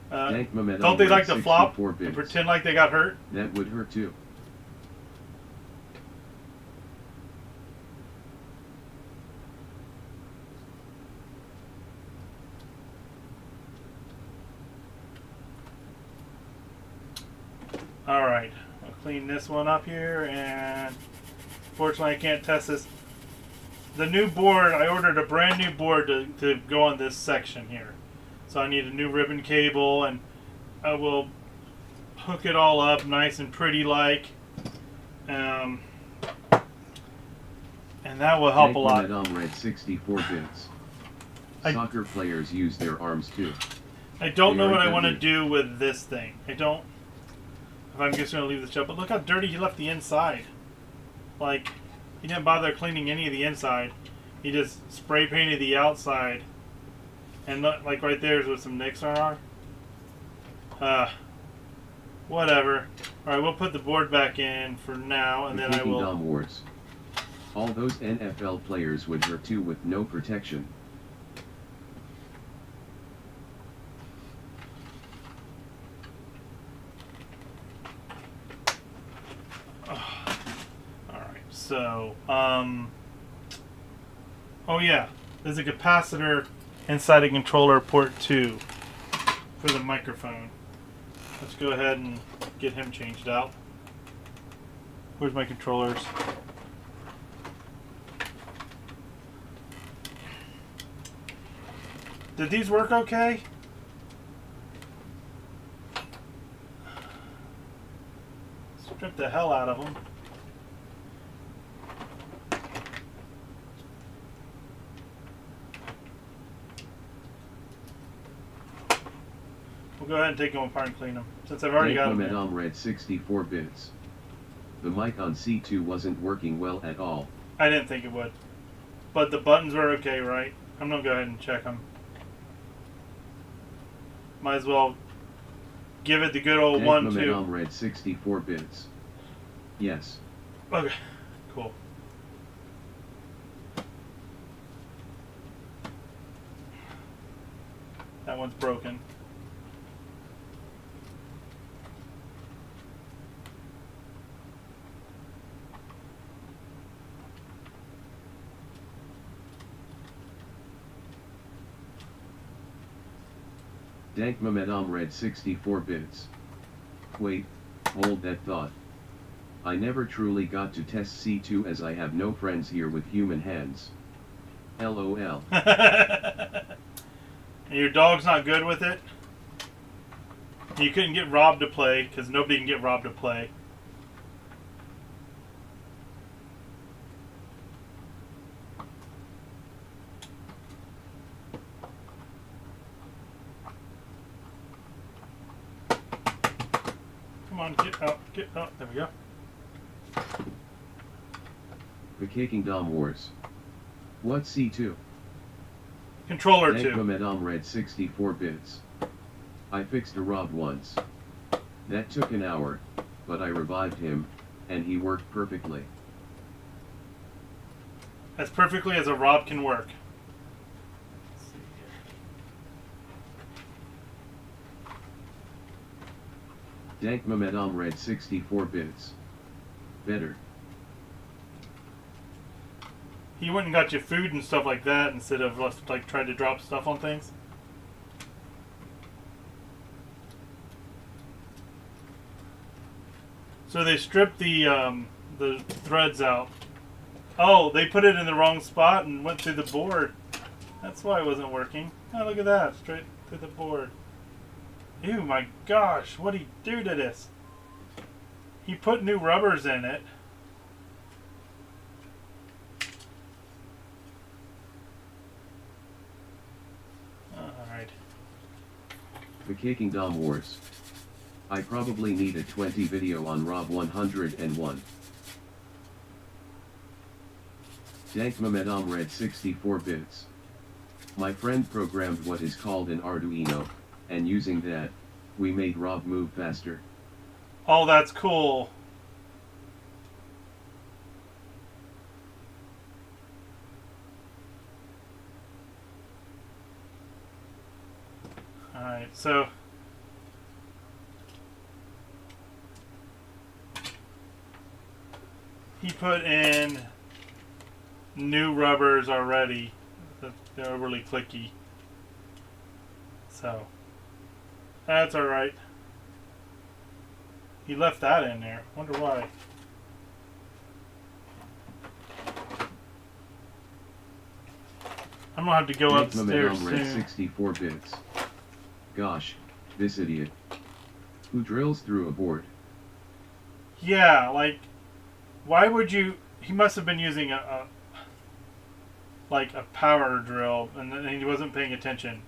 Dank Mehmet don't they Red like to flop 64 and bits. pretend like they got hurt? That would hurt too. Alright, I'll clean this one up here, and fortunately I can't test this. The new board, I ordered a brand new board to go on this section here. So I need a new ribbon cable, and I will hook it all up nice and pretty like. And that will help a lot. Mehmet Red 64 bits. Soccer players use their arms too. I don't know what I want to deadly. do with this thing. I don't... If I'm just going to leave this up. But look how dirty he left the inside. Like, he didn't bother cleaning any of the inside. He just spray painted the outside. And not, like right there is what some nicks are. Whatever. Alright, we'll put the board back in for now, and The then I Kicking will... Dom Wars. All those NFL players would hurt too with no protection. Alright, so, oh yeah, there's a capacitor inside a controller port 2 for the microphone. Let's go ahead and get him changed out. Where's my controllers? Did these work okay? Strip the hell out of them. We'll go ahead and take them apart and clean them, since I've already got them. Madame read 64 bits. The mic on C2 wasn't working well at all. I didn't think it would. But the buttons were okay, right? I'm going to go ahead and check them. Might as well give it the good old 1-2. Madame read 64 bits. Yes. Okay, cool. That one's broken. Dank Madame read 64 bits. Wait, hold that thought. I never truly got to test C2 as I have no friends here with human hands. LOL. And your dog's not good with it? You couldn't get Rob to play, because nobody can get Rob to play. Come on, get out, there we go. The Kicking Dom Wars. What's C2? Controller Dank 2. Madame read 64 bits. I fixed a Rob once. That took an hour, but I revived him, and he worked perfectly. As perfectly as a Rob can work. Let's see here. Dank Madame read 64 bits. Better. He went and got you food and stuff like that instead of like trying to drop stuff on things. So they stripped the threads out. Oh, they put it in the wrong spot and went through the board. That's why it wasn't working. Oh, look at that, straight through the board. Ew, my gosh, what'd he do to this? He put new rubbers in it. Alright. The Kicking Dom Wars. I probably need a 20 video on Rob 101. Dank Madame read 64 bits. My friend programmed what is called an Arduino, and using that, we made Rob move faster. Oh, that's cool. Alright, so he put in new rubbers already. They're overly clicky. So that's alright. He left that in there. Wonder why. I'm gonna have to go Dank upstairs Madame read soon. 64 bits. Gosh, this idiot. Who drills through a board? Yeah, like, why would you? He must have been using a power drill, and then he wasn't paying attention.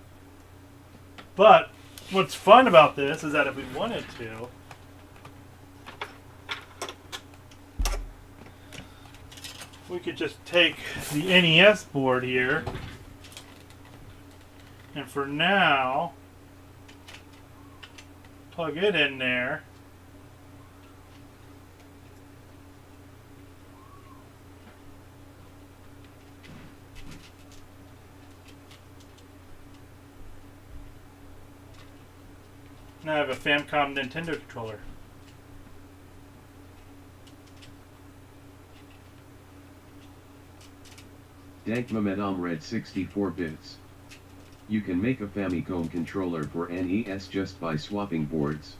But what's fun about this is that if we wanted to, we could just take the NES board here And for now, plug it in there. Now I have a Famicom Nintendo controller. Dank Mehmet Omred 64 bits. You can make a Famicom controller for NES just by swapping boards.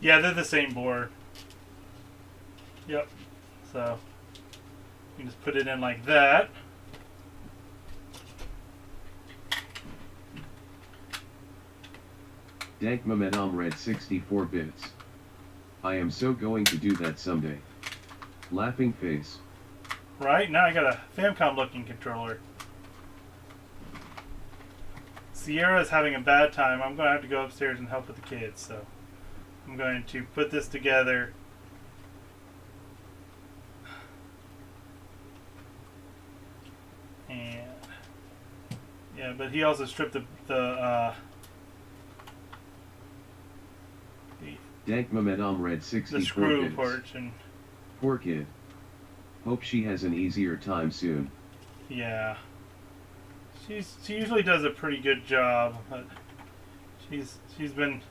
Yeah, they're the same board. Yep. So you just put it in like that. Dank Mehmet Omred 64 bits. I am so going to do that someday. Laughing face. Right, now I got a Famicom looking controller. Sierra's having a bad time. I'm going to have to go upstairs and help with the kids, so I'm going to put this together. And yeah, but he also stripped the Dank Mehmet Omred 64 the screw bits. portion. Poor kid. Hope she has an easier time soon. Yeah. She usually does a pretty good job, but she's been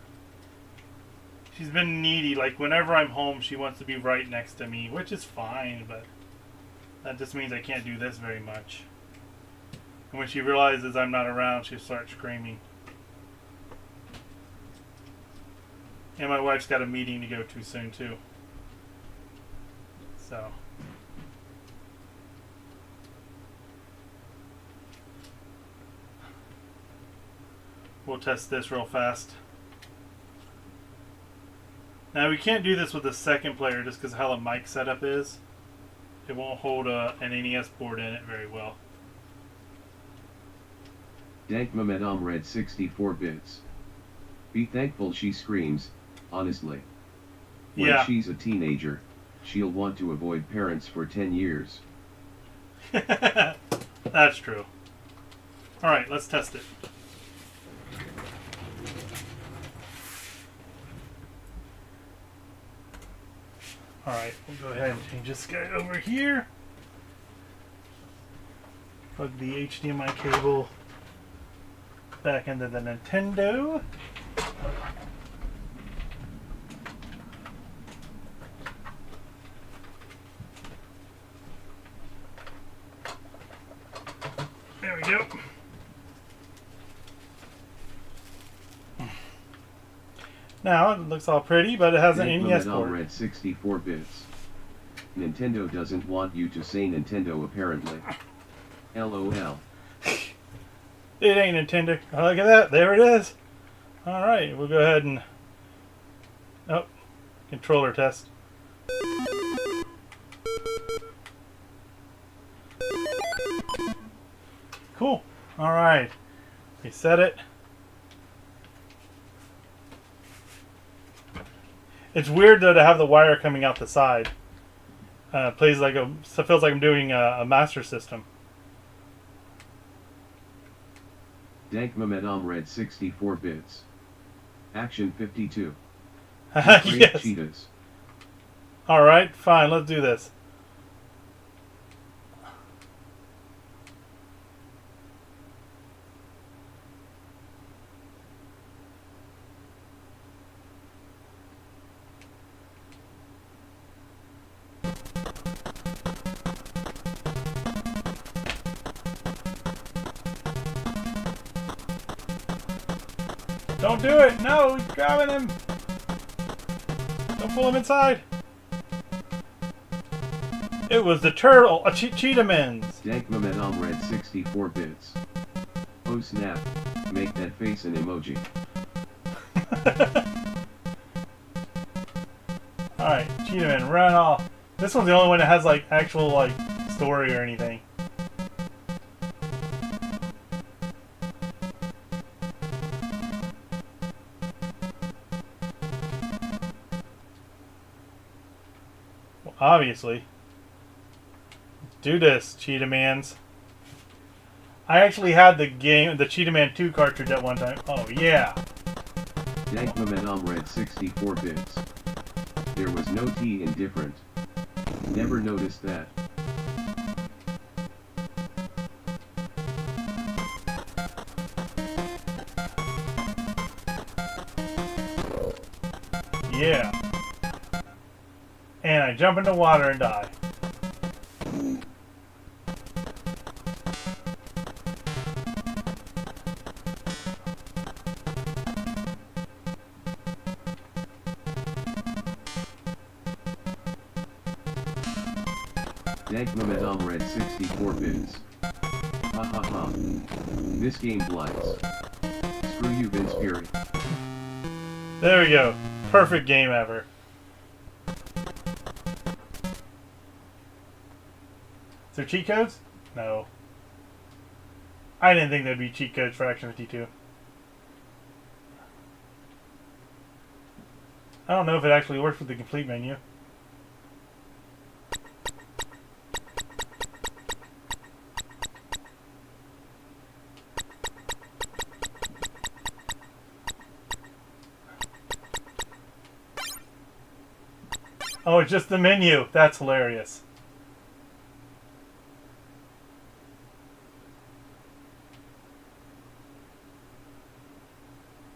needy. Like whenever I'm home, she wants to be right next to me, which is fine, but that just means I can't do this very much. And when she realizes I'm not around, she starts screaming. And my wife's got a meeting to go to soon too. So we'll test this real fast. Now we can't do this with the second player just because how the mic setup is. It won't hold an NES board in it very well. Dank Mehmet Omred 64 bits. Be thankful she screams, honestly. When Yeah. she's a teenager, she'll want to avoid parents for 10 years. That's true. Alright, let's test it. Alright, we'll go ahead and change this guy over here. Plug the HDMI cable back into the Nintendo. There we go. Now it looks all pretty, but it has an Dank NES Mehmet port. Omred 64 bits. Nintendo doesn't want you to say Nintendo apparently. LOL. It ain't Nintendo. Oh, look at that. There it is. Alright, we'll go ahead and... Oh, controller test. Cool. Alright. We set it. It's weird though to have the wire coming out the side. Plays like a... So it feels like I'm doing a Master System. Dank Mehmet Omred 64 bits. Action 52. Yes. Cheetahs. Alright, fine. Let's do this. Don't do it! No, he's grabbing him! Don't pull him inside! It was the turtle, Cheetah Men's! Dank Mehmet Omred 64 bits. Oh snap, make that face an emoji. Alright, Cheetah Men, run off. This one's the only one that has like actual like story or anything. Obviously. Do this, Cheetah Mans. I actually had the Cheetah Man 2 cartridge at one time. Oh, yeah. Dank Momentum read 64 bits. There was no T in different. Never noticed that. Yeah. And I jump in the water and die. Dank Momentum read 64 bits. Ha ha ha. This game blights. Screw you, Vince Fury. There we go. Perfect game ever. Is there cheat codes? No. I didn't think there'd be cheat codes for Action 52. I don't know if it actually works with the complete menu. Oh, it's just the menu. That's hilarious.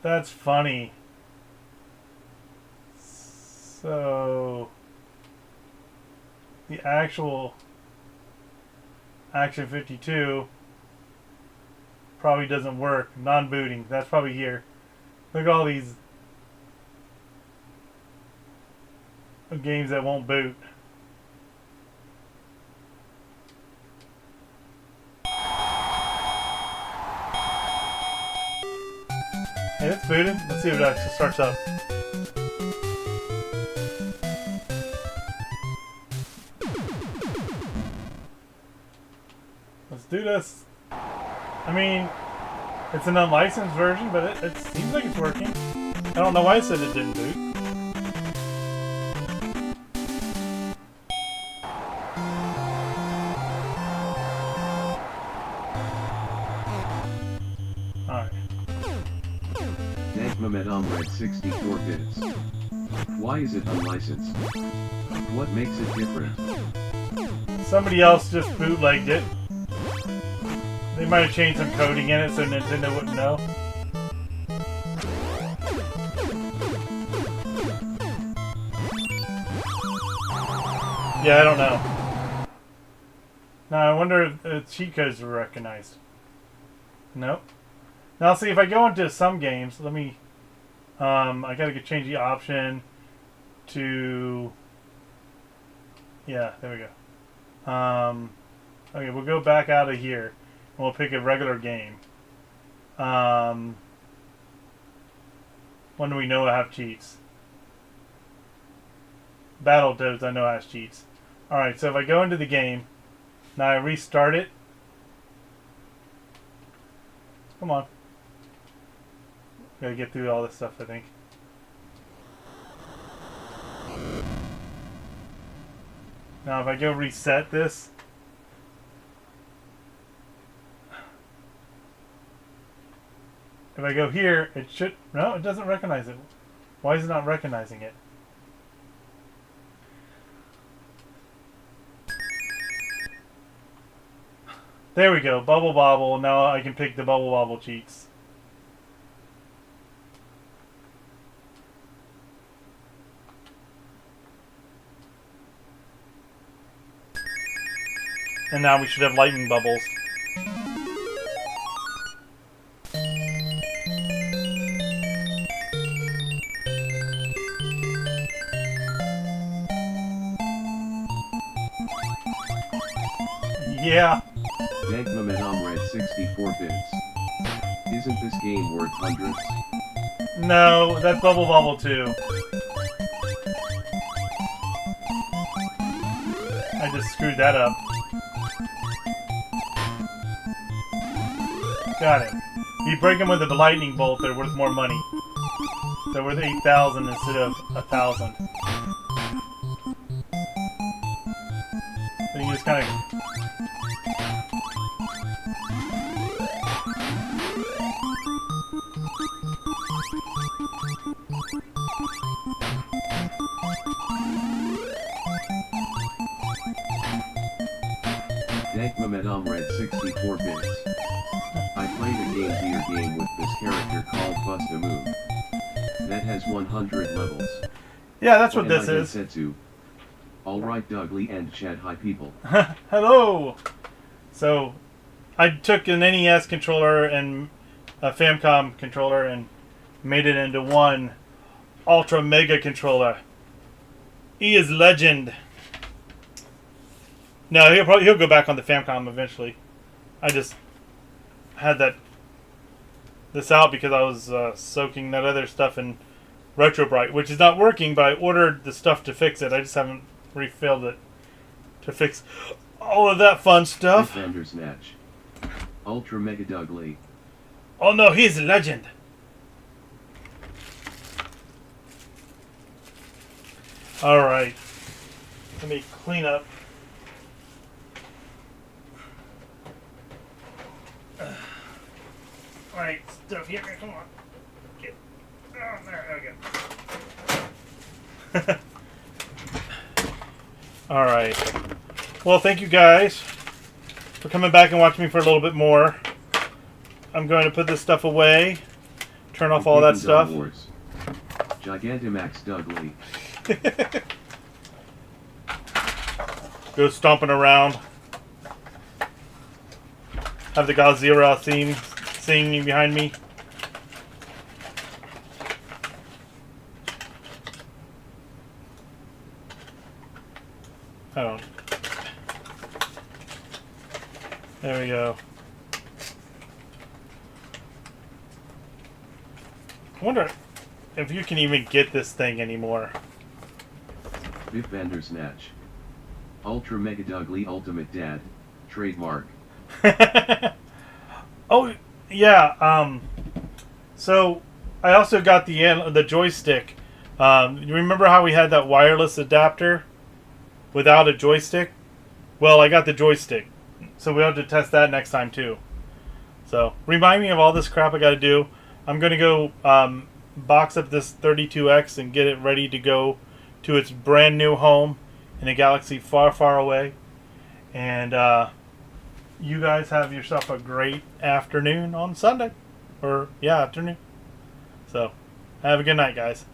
That's funny. So, the actual Action 52 probably doesn't work. Non-booting. That's probably here. Look at all these games that won't boot. Hey, it's booted. Let's see if it actually starts up. Let's do this. I mean, it's an unlicensed version, but it seems like it's working. I don't know why I said it didn't boot. Momentum read 64 bits. Why is it unlicensed? What makes it different? Somebody else just bootlegged it. They might have changed some coding in it so Nintendo wouldn't know. Yeah, I don't know. Now I wonder if the cheat codes were recognized. Nope. Now see if I go into some games, let me I gotta change the option to, yeah, there we go. Okay, we'll go back out of here and we'll pick a regular game. When do we know I have cheats? Battletoads I know has cheats. Alright, so if I go into the game, now I restart it. Come on. Gotta get through all this stuff, I think. Now if I go reset this, if I go here, it should, no, it doesn't recognize it. Why is it not recognizing it? There we go, Bubble Bobble. Now I can pick the Bubble Bobble cheats. And now we should have lightning bubbles. Yeah. Dank Momentum read 64 bits. Isn't this game worth hundreds? No, that's Bubble Bobble too. I just screwed that up. Got it. If you break them with a lightning bolt, they're worth more money. They're worth 8,000 instead of 1,000. So you just kind of... Mohammed Omred 64 bits. I played a Game Gear game with this character called Bust a Move. That has 100 levels. Yeah, that's what this is. Setsu. Alright Dougly and Chad, hi people. Hello! So, I took an NES controller and a Famicom controller and made it into one Ultra Mega controller. He is legend. No, he'll go back on the Famicom eventually. I just had this out because I was soaking that other stuff in Retrobrite, which is not working, but I ordered the stuff to fix it. I just haven't refilled it to fix all of that fun stuff. Snatch. Ultra Mega Dougly. Oh no, he's a legend. Alright. Let me clean up. Alright, stuff here. Come on. Get. Oh, there we go. Alright. Well, thank you guys for coming back and watching me for a little bit more. I'm going to put this stuff away. Turn off all that stuff. Gigantamax Dougly. Go stomping around. Have the Godzilla theme singing behind me. I don't. There we go. I wonder if you can even get this thing anymore. Biff Vandersnatch. Ultra Mega Dougly Ultimate Dad. Trademark. Oh, yeah. So I also got the joystick. You remember how we had that wireless adapter without a joystick? Well, I got the joystick. So we'll have to test that next time too. So remind me of all this crap I got to do. I'm going to go box up this 32X and get it ready to go to its brand new home in a galaxy far, far away. And you guys have yourself a great afternoon on Sunday. Or, yeah, afternoon. So, have a good night, guys.